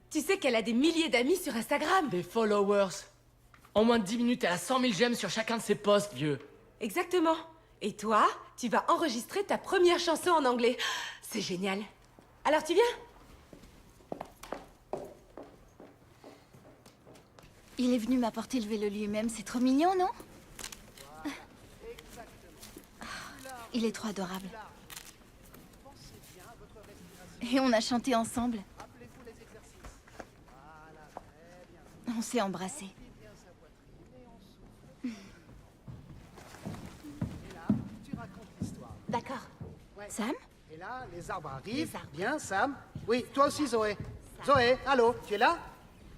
Tu sais qu'elle a des milliers d'amis sur Instagram. Des followers. En moins de 10 minutes, elle a 100 000 j'aime sur chacun de ses posts, vieux. Exactement. Et toi, tu vas enregistrer ta première chanson en anglais. C'est génial. Alors tu viens? Il est venu m'apporter le vélo lui-même, c'est trop mignon, non? Il est trop adorable. Et on a chanté ensemble. On s'est embrassés. D'accord. Sam? Et là, les arbres arrivent. Bien, Sam. Oui, toi aussi, Zoé. Zoé, allô, tu es là?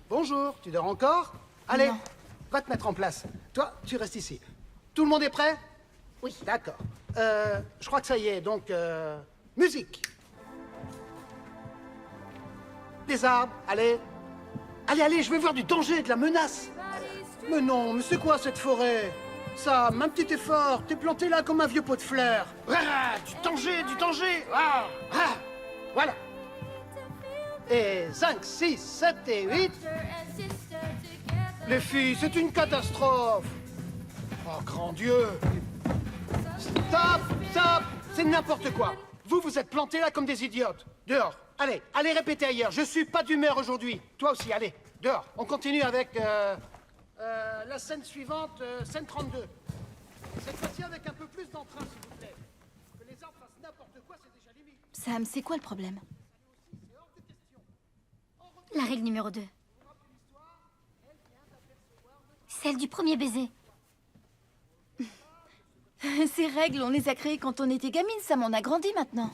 Bonjour, tu dors encore? Allez, va te mettre en place. Toi, tu restes ici. Tout le monde est prêt? Oui. D'accord. Je crois que ça y est, donc... musique. Des arbres, allez. Allez, allez, je vais voir du danger, de la menace. Mais non, mais c'est quoi cette forêt? Sam, un petit effort, t'es planté là comme un vieux pot de fleurs. Ah, du danger, du danger. Ah, ah, voilà. Et 5, 6, 7 et 8. Les filles, c'est une catastrophe. Oh, grand Dieu. Stop, stop, c'est n'importe quoi. Vous êtes plantés là comme des idiotes. Dehors, allez, allez répéter ailleurs. Je suis pas d'humeur aujourd'hui. Toi aussi, allez, dehors. On continue avec la scène suivante, scène 32. Cette fois-ci avec un peu plus d'entrain, s'il vous plaît. Que les arbres fassent n'importe quoi, c'est déjà limite. Sam, c'est quoi le problème? La règle numéro 2. Celle du premier baiser. Ces règles, on les a créées quand on était gamine, Sam, on a grandi maintenant.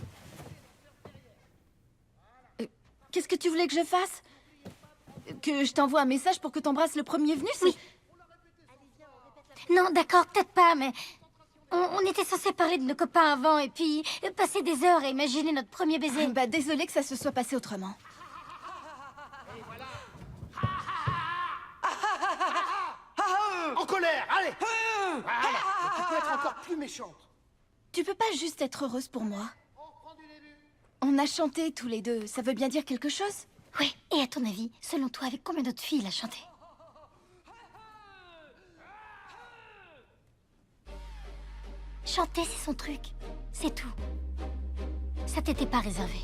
Qu'est-ce que tu voulais que je fasse? Que je t'envoie un message pour que t'embrasses le premier venu? Oui. Non, d'accord, peut-être pas, mais... On était censé parler de nos copains avant et puis passer des heures à imaginer notre premier baiser. Bah, désolée que ça se soit passé autrement. En colère, allez. Voilà, tu peux être encore plus méchante. Tu peux pas juste être heureuse pour moi? On a chanté tous les deux, ça veut bien dire quelque chose? Oui, et à ton avis, selon toi, avec combien d'autres filles il a chanté? Chanter, c'est son truc. C'est tout. Ça t'était pas réservé.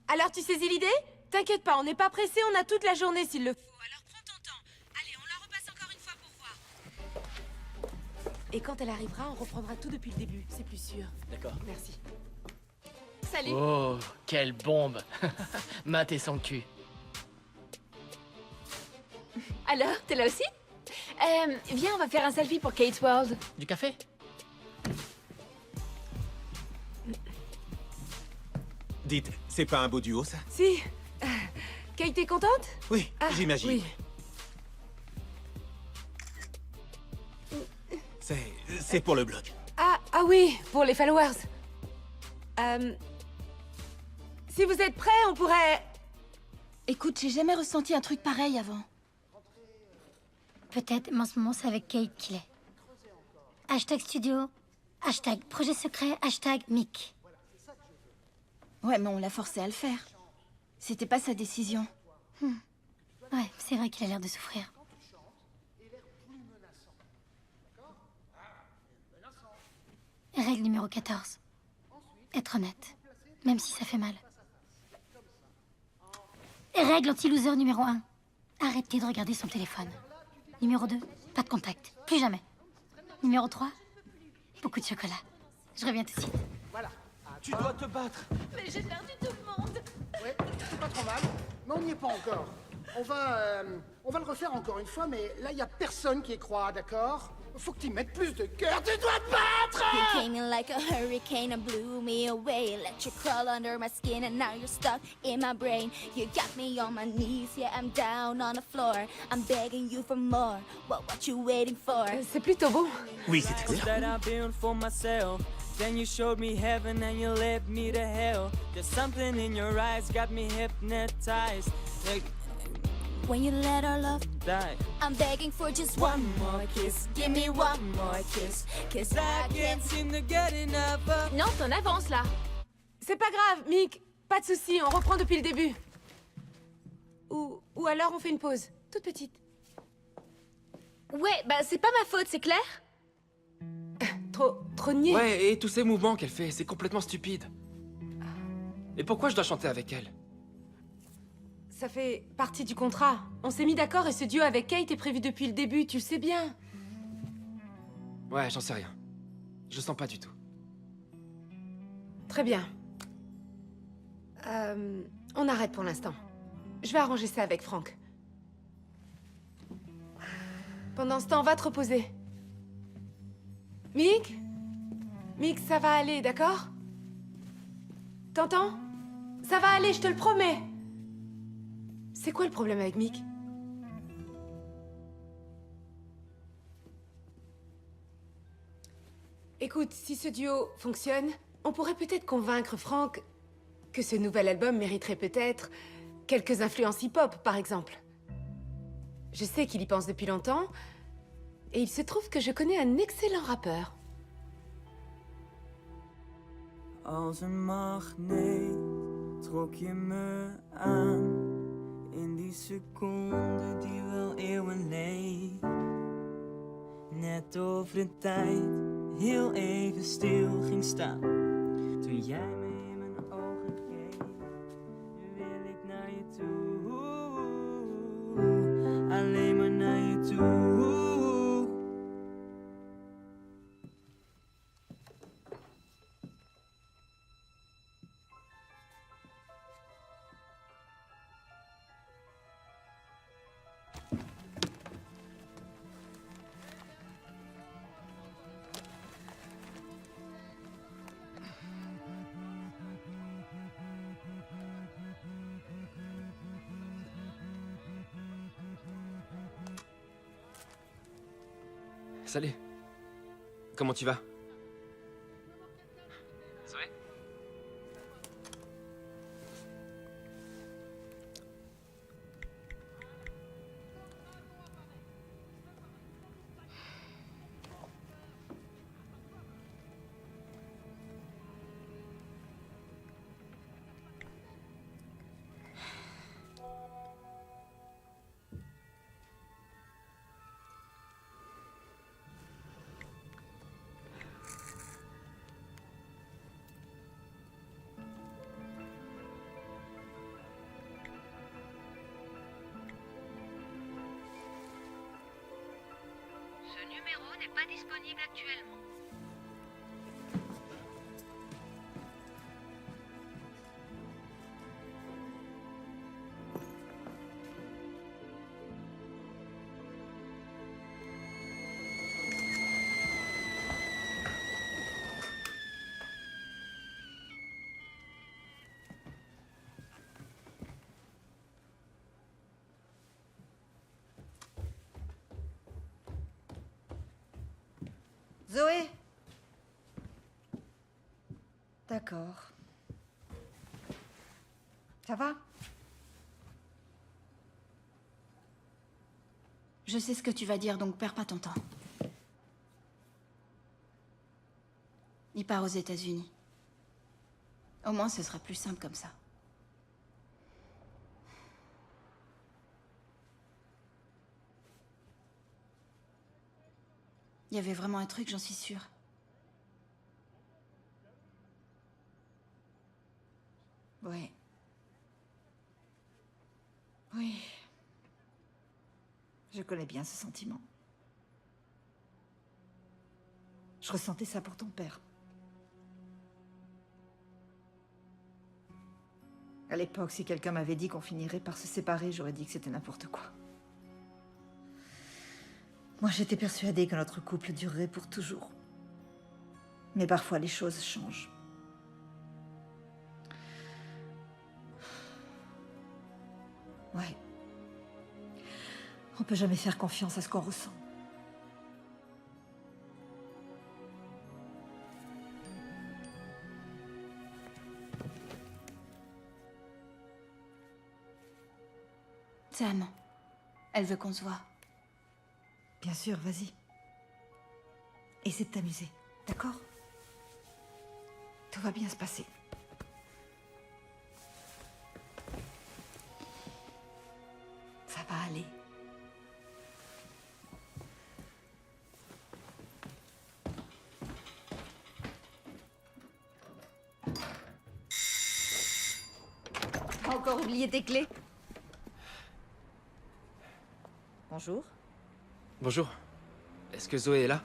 Alors tu saisis l'idée? T'inquiète pas, on n'est pas pressé, on a toute la journée s'il le faut. Alors prends ton temps. Allez, on la repasse encore une fois pour voir. Et quand elle arrivera, on reprendra tout depuis le début, c'est plus sûr. D'accord. Merci. Salut. Oh, quelle bombe. Matt et son cul. Alors, t'es là aussi? Viens, on va faire un selfie pour Kate World. Du café? Dites, c'est pas un beau duo, ça? Si. Kate est contente? Oui, j'imagine. Oui. C'est pour le blog. Ah oui, pour les followers. Si vous êtes prêts, on pourrait... Écoute, j'ai jamais ressenti un truc pareil avant. Peut-être, mais en ce moment, c'est avec Kate qu'il est. Hashtag studio, hashtag projet secret, hashtag Mick. Ouais, mais on l'a forcé à le faire. C'était pas sa décision. Ouais, c'est vrai qu'il a l'air de souffrir. Règle numéro 14. Être honnête, même si ça fait mal. Règle anti-loser numéro 1. Arrêtez de regarder son téléphone. Numéro 2, pas de contact. Plus jamais. Numéro 3, beaucoup de chocolat. Je reviens tout de suite. Voilà. Tu dois te battre. Mais j'ai perdu tout le monde. Ouais, c'est pas trop mal. Mais on n'y est pas encore. On va le refaire encore une fois, mais là, il y a personne qui y croit, d'accord? Faut que tu mettes plus de cœur. Tu dois te battre! You came in like a hurricane and blew me away. Let you crawl under my skin and now you're stuck in my brain. You got me on my knees, yeah, I'm down on the floor. I'm begging you for more. What you waiting for? C'est plutôt beau. Oui, c'est That I built for myself. Then you showed me heaven and you led me to hell. There's something in your eyes got me hypnotized. Like, When you let our love die. I'm begging for just one more kiss. Give me one more kiss. Cause I can't seem to get enough of... Non, t'en avances là. C'est pas grave, Mick. Pas de soucis, on reprend depuis le début. Ou alors on fait une pause, toute petite. Ouais, bah c'est pas ma faute, c'est clair? Trop niais. Ouais, et tous ces mouvements qu'elle fait, c'est complètement stupide. Et pourquoi je dois chanter avec elle? Ça fait partie du contrat. On s'est mis d'accord et ce duo avec Kate est prévu depuis le début, tu le sais bien. Ouais, j'en sais rien. Je sens pas du tout. Très bien. On arrête pour l'instant. Je vais arranger ça avec Franck. Pendant ce temps, va te reposer. Mick? Mick, ça va aller, d'accord? T'entends? Ça va aller, je te le promets. C'est quoi le problème avec Mick? Écoute, si ce duo fonctionne, on pourrait peut-être convaincre Franck que ce nouvel album mériterait peut-être quelques influences hip-hop, par exemple. Je sais qu'il y pense depuis longtemps, et il se trouve que je connais un excellent rappeur. Als een magneet trok je me aan. In die seconde die wel eeuwen leek. Net of de tijd heel even stil ging staan. Toen jij me in mijn ogen keek, nu wil ik naar je toe. Alleen maar naar je toe. Salut. Comment tu vas? Zoé? Ce numéro n'est pas disponible actuellement. Zoé? D'accord. Ça va? Je sais ce que tu vas dire, donc perds pas ton temps. Il part aux États-Unis. Au moins, ce sera plus simple comme ça. Il y avait vraiment un truc, j'en suis sûre. Ouais. Oui. Je connais bien ce sentiment. Je ressentais ça pour ton père. À l'époque, si quelqu'un m'avait dit qu'on finirait par se séparer, j'aurais dit que c'était n'importe quoi. Moi, j'étais persuadée que notre couple durerait pour toujours. Mais parfois, les choses changent. Ouais. On peut jamais faire confiance à ce qu'on ressent. Sam, elle veut qu'on se voit. Bien sûr, vas-y. Essaie de t'amuser, d'accord? Tout va bien se passer. Ça va aller. T'as encore oublié tes clés? Bonjour. Bonjour. Est-ce que Zoé est là?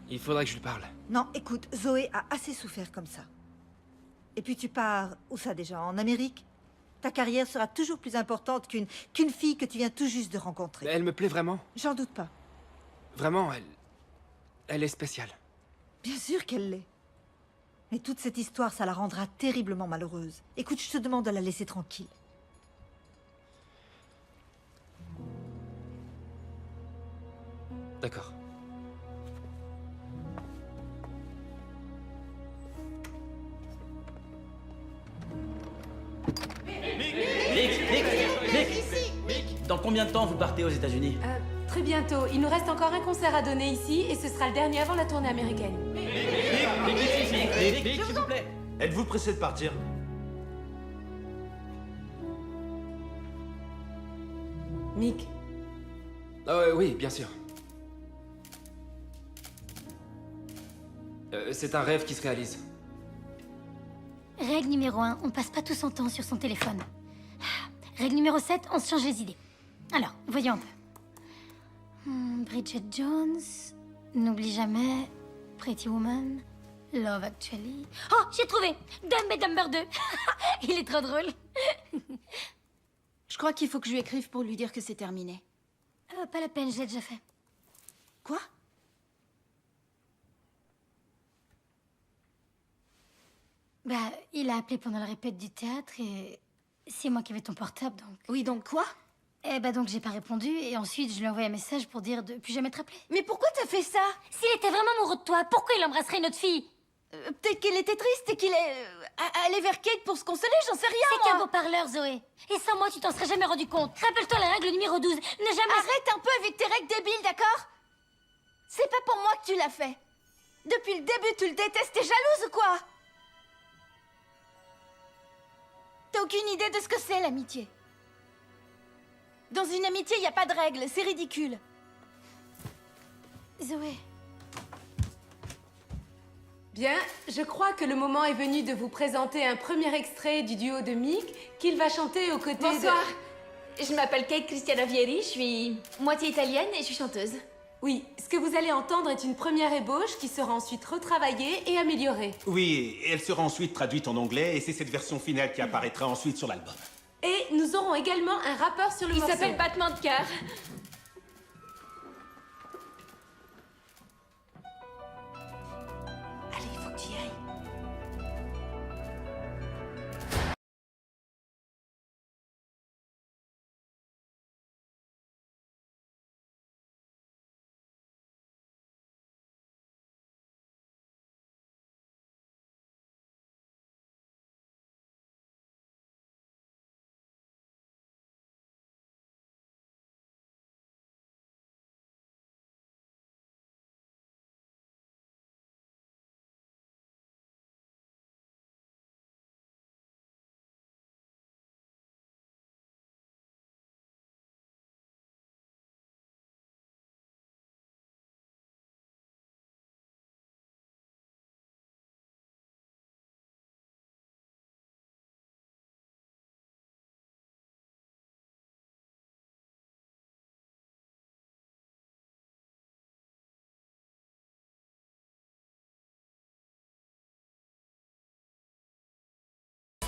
Il faudrait que je lui parle. Non, écoute, Zoé a assez souffert comme ça. Et puis tu pars, où ça déjà? En Amérique? Ta carrière sera toujours plus importante qu'une fille que tu viens tout juste de rencontrer. Elle me plaît vraiment. J'en doute pas. Vraiment, elle est spéciale. Bien sûr qu'elle l'est. Mais toute cette histoire, ça la rendra terriblement malheureuse. Écoute, je te demande de la laisser tranquille. D'accord. Nick, dans combien de temps vous partez aux États-Unis? Très bientôt. Il nous reste encore un concert à donner ici et ce sera le dernier avant la tournée américaine. Nick, s'il vous plaît. Êtes-vous pressé de partir? Mick. Oui, bien sûr. C'est un rêve qui se réalise. Règle numéro 1, on passe pas tout son temps sur son téléphone. Règle numéro 7, on se change les idées. Alors, voyons un peu. Bridget Jones, N'oublie jamais, Pretty Woman, Love Actually... Oh, j'ai trouvé! Dumb and Dumber 2. Il est trop drôle. Je crois qu'il faut que je lui écrive pour lui dire que c'est terminé. Pas la peine, je l'ai déjà fait. Quoi? Bah, il a appelé pendant la répète du théâtre et c'est moi qui avais ton portable, donc... Oui, donc quoi? Eh bah donc j'ai pas répondu et ensuite je lui ai envoyé un message pour dire de plus jamais te rappeler. Mais pourquoi t'as fait ça? S'il était vraiment amoureux de toi, pourquoi il embrasserait une autre fille? Peut-être qu'il était triste et qu'il est... allé vers Kate pour se consoler, j'en sais rien, C'est qu'un beau parleur, Zoé. Et sans moi, tu t'en serais jamais rendu compte. Rappelle-toi la règle numéro 12. Ne jamais... Arrête un peu avec tes règles débiles, d'accord? C'est pas pour moi que tu l'as fait. Depuis le début, tu le détestes, t'es jalouse ou quoi? T'as aucune idée de ce que c'est, l'amitié. Dans une amitié, il n'y a pas de règles, c'est ridicule. Zoé. Bien, je crois que le moment est venu de vous présenter un premier extrait du duo de Mick qu'il va chanter aux côtés Bonsoir. de... Je m'appelle Kate Christiana Vieri, je suis moitié italienne et je suis chanteuse. Oui, ce que vous allez entendre est une première ébauche qui sera ensuite retravaillée et améliorée. Oui, et elle sera ensuite traduite en anglais et c'est cette version finale qui apparaîtra ensuite sur l'album. Et nous aurons également un rappeur sur le morceau. Il s'appelle Battement de cœur.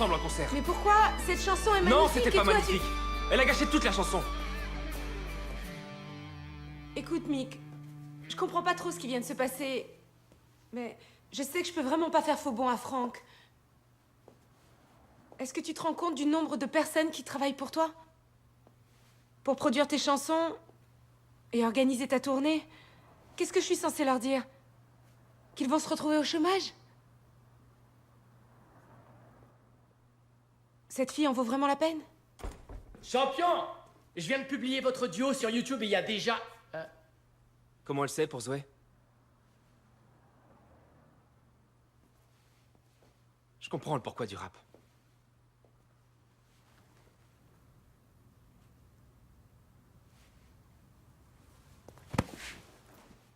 ensemble en concert. Mais pourquoi? Cette chanson est magnifique. Non, c'était et pas toi, magnifique. Elle a gâché toute la chanson. Écoute, Mick, je comprends pas trop ce qui vient de se passer. Mais je sais que je peux vraiment pas faire faux bond à Franck. Est-ce que tu te rends compte du nombre de personnes qui travaillent pour toi? Pour produire tes chansons et organiser ta tournée? Qu'est-ce que je suis censée leur dire? Qu'ils vont se retrouver au chômage? Cette fille en vaut vraiment la peine? Champion! Je viens de publier votre duo sur YouTube et il y a déjà... Comment elle sait pour Zoé? Je comprends le pourquoi du rap.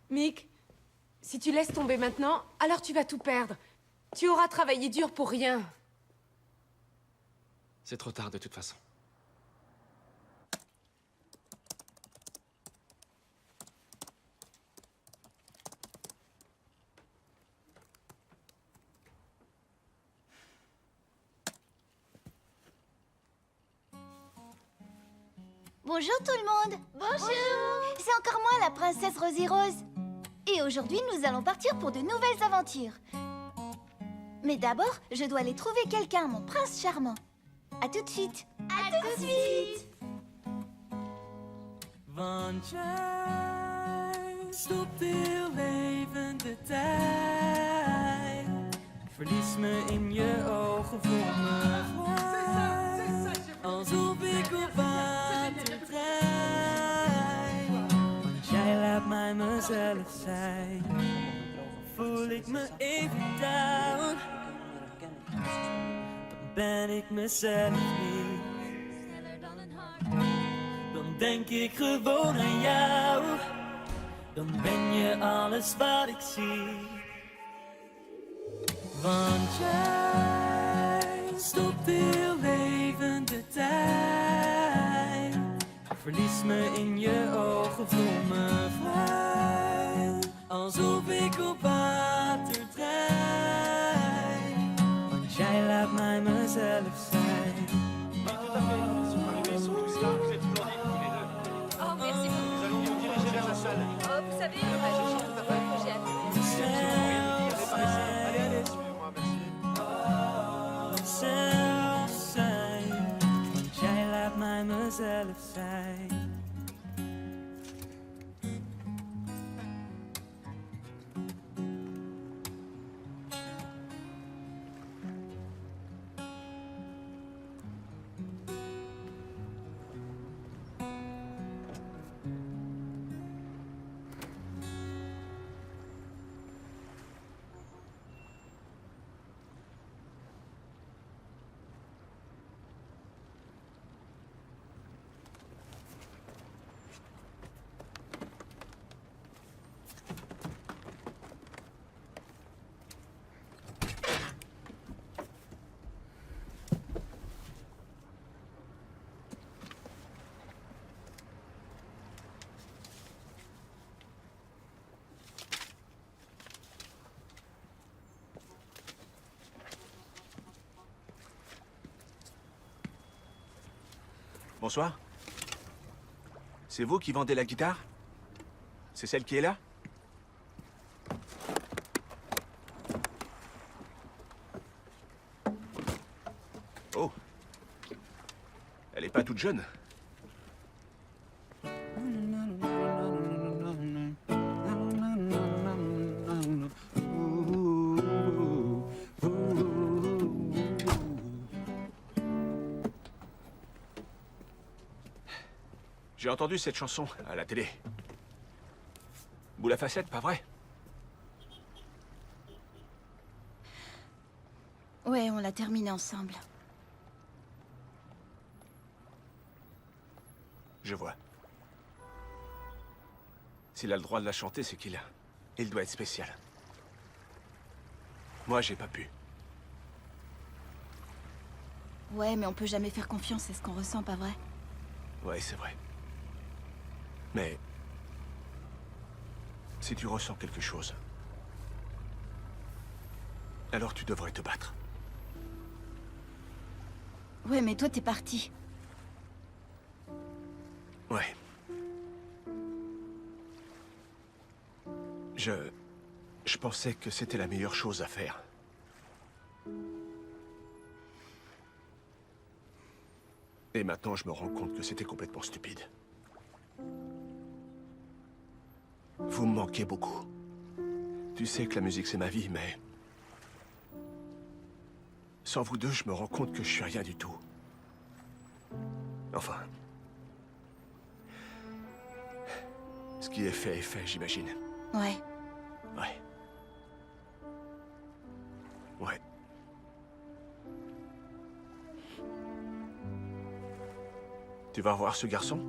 Mick, si tu laisses tomber maintenant, alors tu vas tout perdre. Tu auras travaillé dur pour rien. C'est trop tard de toute façon. Bonjour tout le monde. Bonjour. C'est encore moi, la princesse Rosie Rose. Et aujourd'hui, nous allons partir pour de nouvelles aventures. Mais d'abord, je dois aller trouver quelqu'un, mon prince charmant. À tout de suite. À tout de suite. Want jij stopt heel even de tijd. Verlies me in je ogen voor me vrij. Alsof ik op water drijf. Want jij laat mij mezelf zijn. Voel ik me even down. Dan ben ik mezelf niet. Dan denk ik gewoon aan jou. Dan ben je alles wat ik zie. Want jij stopt heel even de tijd. Verlies me in je ogen, voel me vrij. Alsof ik op water drijf. Want jij laat mij mezelf zijn. Oh, merci beaucoup. Nous allons nous diriger vers la salle. Oh, vous savez, j'ai un que j'ai appris. Allez, allez, suivez-moi, merci. Zelf zijn, want jij laat mij mezelf zijn. Bonsoir. C'est vous qui vendez la guitare? C'est celle qui est là? Oh. Elle est pas toute jeune. J'ai entendu cette chanson à la télé. Boule à facettes, pas vrai? Ouais, on l'a terminé ensemble. Je vois. S'il a le droit de la chanter, c'est qu'il a. Il doit être spécial. Moi, j'ai pas pu. Ouais, mais on peut jamais faire confiance, c'est ce qu'on ressent, pas vrai? Ouais, c'est vrai. Mais... si tu ressens quelque chose... alors tu devrais te battre. Ouais, mais toi, t'es parti. Ouais. Je pensais que c'était la meilleure chose à faire. Et maintenant, je me rends compte que c'était complètement stupide. Vous me manquez beaucoup. Tu sais que la musique, c'est ma vie, mais... Sans vous deux, je me rends compte que je suis rien du tout. Enfin... Ce qui est fait, j'imagine. Ouais. Ouais. Ouais. Tu vas voir ce garçon?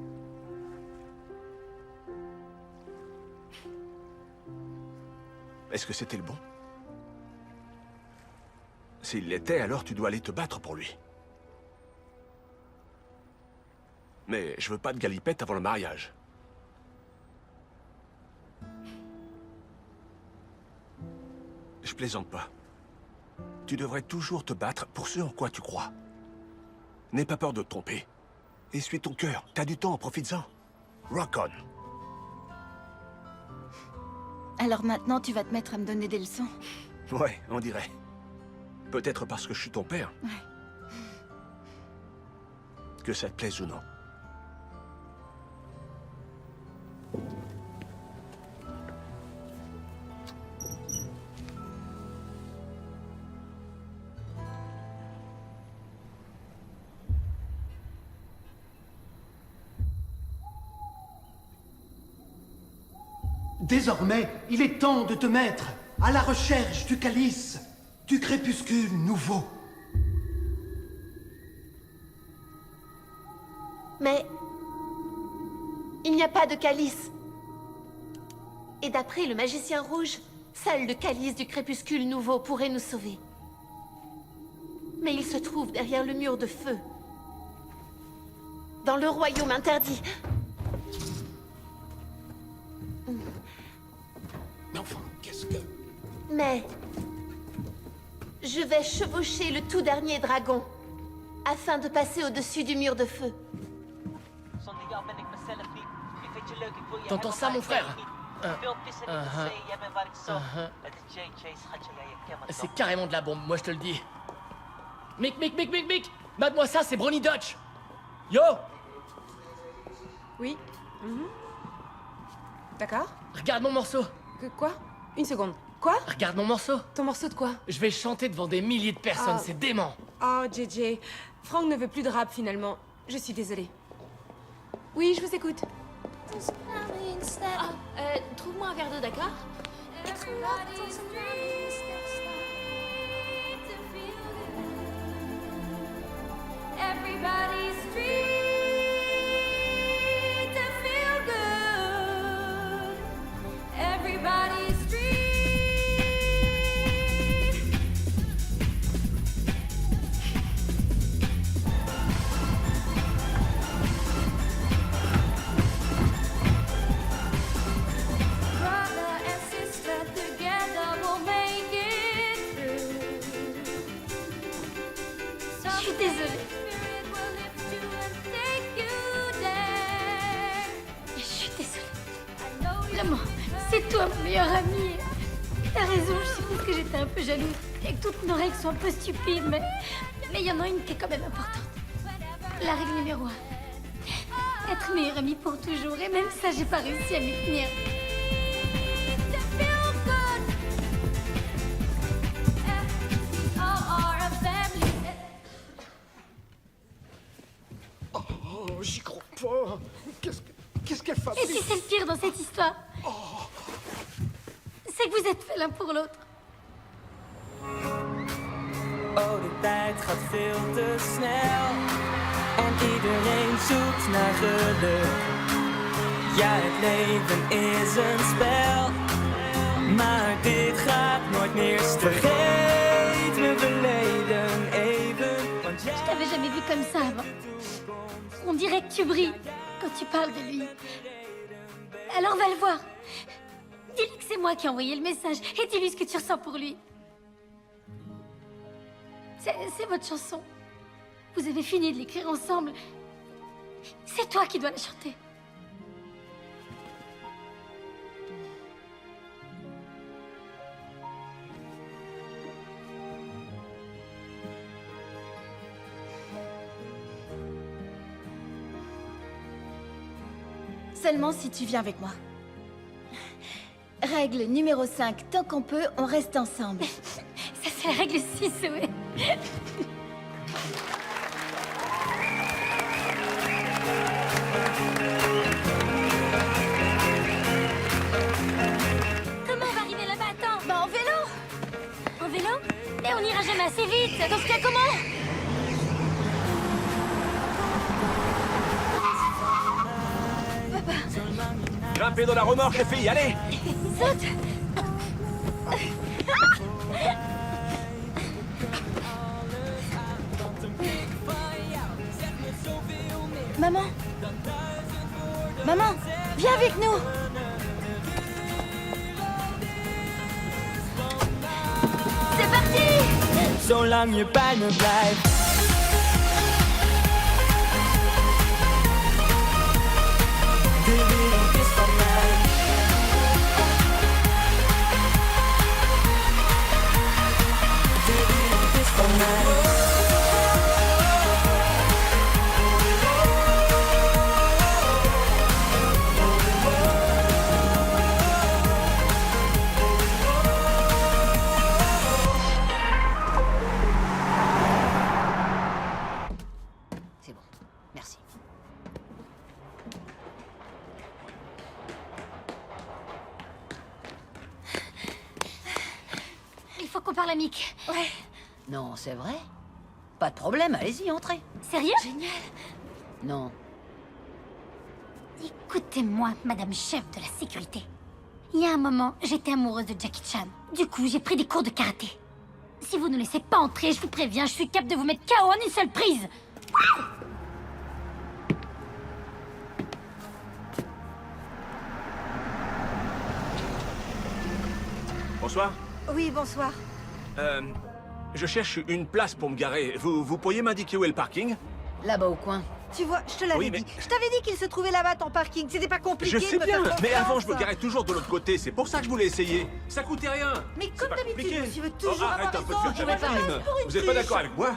Est-ce que c'était le bon? S'il l'était, alors tu dois aller te battre pour lui. Mais je veux pas de galipette avant le mariage. Je plaisante pas. Tu devrais toujours te battre pour ce en quoi tu crois. N'aie pas peur de te tromper. Essuie ton cœur. T'as du temps, profites-en. Rock on. Alors maintenant, tu vas te mettre à me donner des leçons? Ouais, on dirait. Peut-être parce que je suis ton père. Ouais. Que ça te plaise ou non. Désormais, il est temps de te mettre à la recherche du calice, du crépuscule nouveau. Mais... il n'y a pas de calice. Et d'après le magicien rouge, seul le calice du crépuscule nouveau pourrait nous sauver. Mais il se trouve derrière le mur de feu. Dans le royaume interdit. Mais enfin, qu'est-ce que... Mais... je vais chevaucher le tout dernier dragon, afin de passer au-dessus du mur de feu. T'entends ça, mon frère? C'est carrément de la bombe, moi je te le dis. Mick, mate-moi ça, c'est Brony Dutch. Yo! Oui. D'accord. Regarde mon morceau. Quoi? Une seconde. Quoi? Regarde mon morceau. Ton morceau de quoi? Je vais chanter devant des milliers de personnes, Ah. c'est dément. Oh, JJ. Franck ne veut plus de rap, finalement. Je suis désolée. Oui, je vous écoute. Trouve-moi un verre d'eau, d'accord? Everybody's free to feel good. Everybody's free. Brother and sister together we'll make it through. Je suis désolée. Je suis désolée. Vraiment, c'est toi ma meilleure amie. T'as raison, je suppose que j'étais un peu jalouse et que toutes nos règles sont un peu stupides, mais il y en a une qui est quand même importante. La règle numéro 1. Être meilleure amie pour toujours, et même ça, j'ai pas réussi à m'y tenir. Oh, j'y crois pas. Qu'est-ce qu'elle fabrique? Et tu sais le pire dans cette histoire? C'est que vous êtes faits l'un pour l'autre. Oh, de tijd gaat veel te snel. En iedereen zoekt naar geluk. Ja, het leven is een spel. Maar dit gaat nooit meer stuk. Vergeet mijn verleden even. Want Je t'avais jamais vu comme ça avant. On dirait que tu brilles quand tu parles de lui. Alors va le voir. Dis-lui que c'est moi qui ai envoyé le message et dis-lui ce que tu ressens pour lui. C'est votre chanson. Vous avez fini de l'écrire ensemble. C'est toi qui dois la chanter. Seulement si tu viens avec moi. Règle numéro 5. Tant qu'on peut, on reste ensemble. Ça, c'est la règle 6, ouais. Comment on va arriver là-bas? Attends. Bah en vélo. En vélo? Mais on n'ira jamais assez vite. Dans ce cas, comment? Grimpez dans la remorque, les filles, allez! Saute! Maman! Maman! Viens avec nous! C'est parti! Zolang je bij me blijft. De wereld is van mij. De wereld is van mij. C'est bon. Merci. Il faut qu'on parle à Mick. Ouais. Non, c'est vrai? Pas de problème, allez-y, entrez. Sérieux? Génial. Non. Écoutez-moi, madame chef de la sécurité. Il y a un moment, j'étais amoureuse de Jackie Chan. Du coup, j'ai pris des cours de karaté. Si vous ne laissez pas entrer, je vous préviens, je suis capable de vous mettre KO en une seule prise. Bonsoir. Oui, bonsoir. Je cherche une place pour me garer. Vous pourriez m'indiquer où est le parking? Là-bas au coin. Tu vois, je te l'avais Oui, mais- dit. Je t'avais dit qu'il se trouvait là-bas, ton parking. C'était pas compliqué Je sais de me bien, faire mais avant je me confiance. garais toujours de l'autre côté. C'est pour ça que je voulais essayer. Ça coûtait rien. Mais C'est comme pas d'habitude, compliqué. monsieur veut toujours arrête avoir un peu de raison. faire Je vais ta pas victime. rester pour une Vous êtes pas quiche. d'accord avec moi?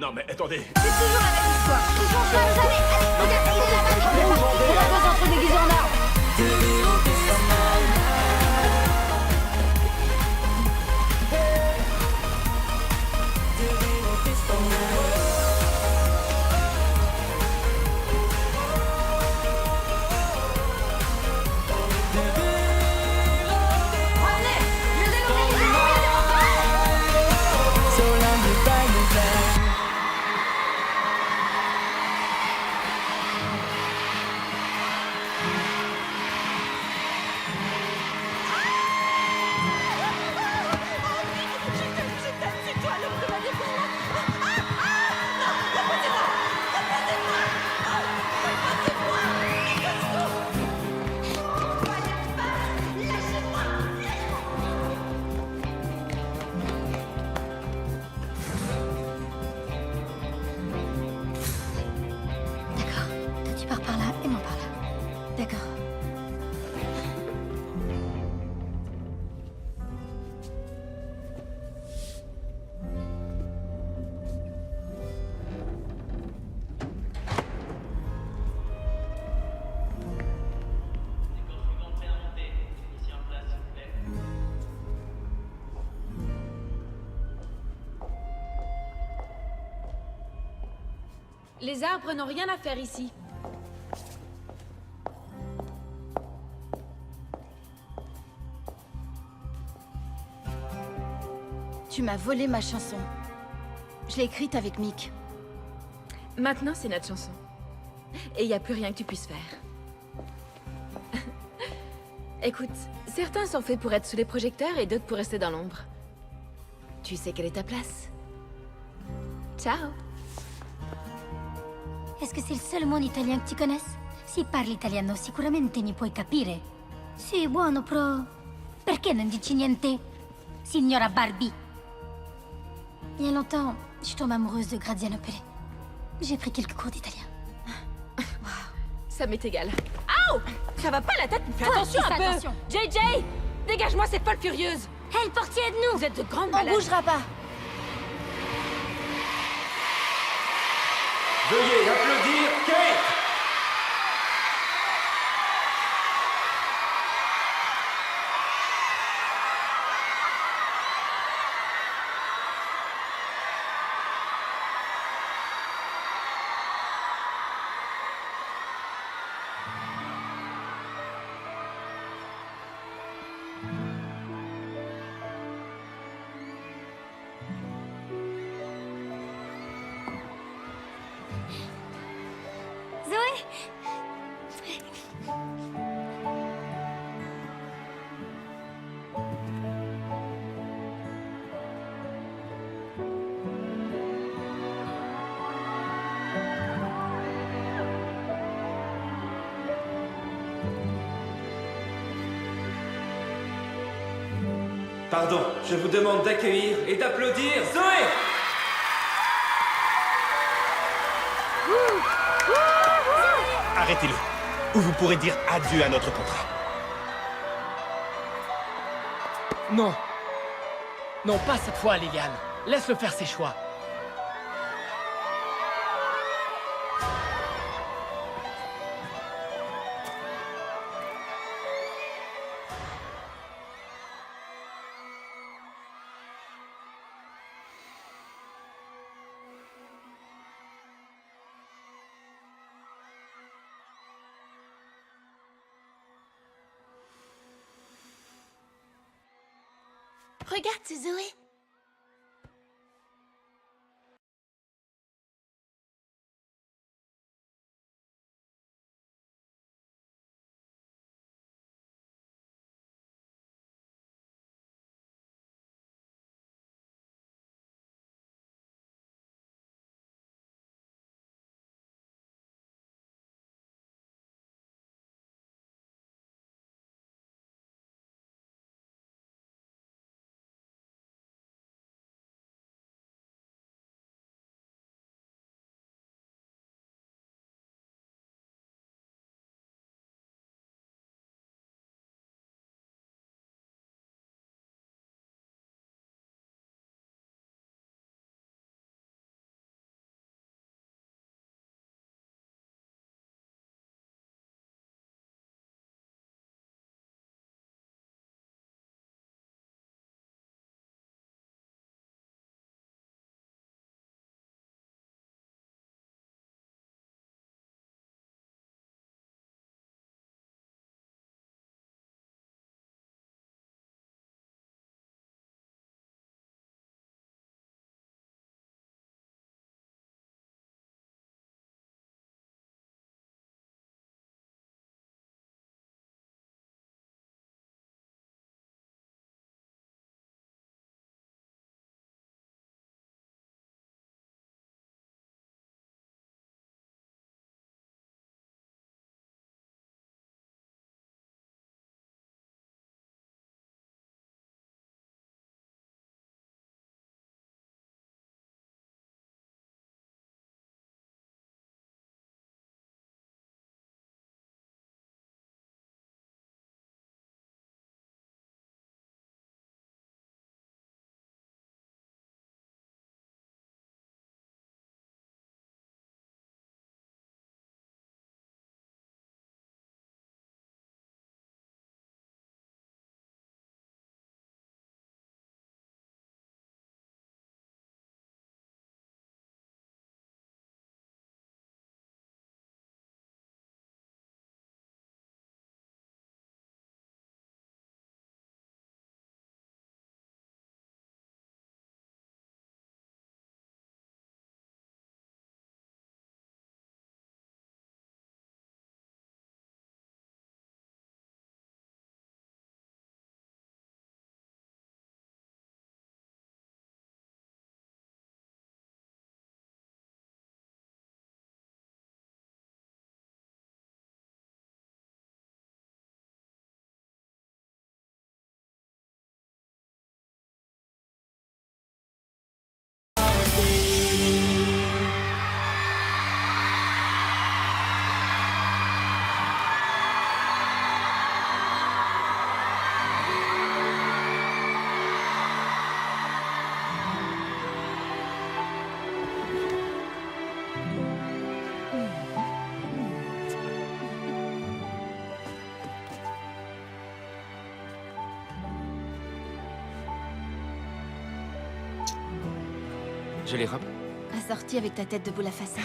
Non mais attendez. C'est toujours la même histoire. Toujours ça. Allez, regarde, il est là-bas. On va pas s'entre déguisés en arbre. De wereld is van mij. De wereld is van mij. Zolang je bij me blijft. D'accord. Toi, tu pars par là et moi par là. D'accord. Les arbres n'ont rien à faire ici. Tu m'as volé ma chanson. Je l'ai écrite avec Mick. Maintenant, c'est notre chanson. Et il n'y a plus rien que tu puisses faire. Écoute, certains sont faits pour être sous les projecteurs et d'autres pour rester dans l'ombre. Tu sais quelle est ta place. Ciao. Est-ce que c'est le seul mot en italien que tu connaisses? Si parli italiano, sicuramente mi puoi capire. Sì, buono, però... Perché non dici niente, signora Barbie? Il y a longtemps, je tombe amoureuse de Graziano Pelle. J'ai pris quelques cours d'italien. Ça m'est égal. Aouh! Ça va pas la tête? Fais Toi, attention fais un peu! attention. JJ! Dégage-moi ces folles furieuses! Hé, le portier, aide-nous! Vous êtes de grandes On malades. bougera pas. Veuillez applaudir Kate! Zoé. Pardon, je vous demande d'accueillir et d'applaudir Zoé! Arrêtez-le, ou vous pourrez dire adieu à notre contrat. Non. Non, pas cette fois, Liliane. Laisse-le faire ses choix. Regarde, c'est Zoé. J'ai les robes. Assortie avec ta tête de boule à facettes.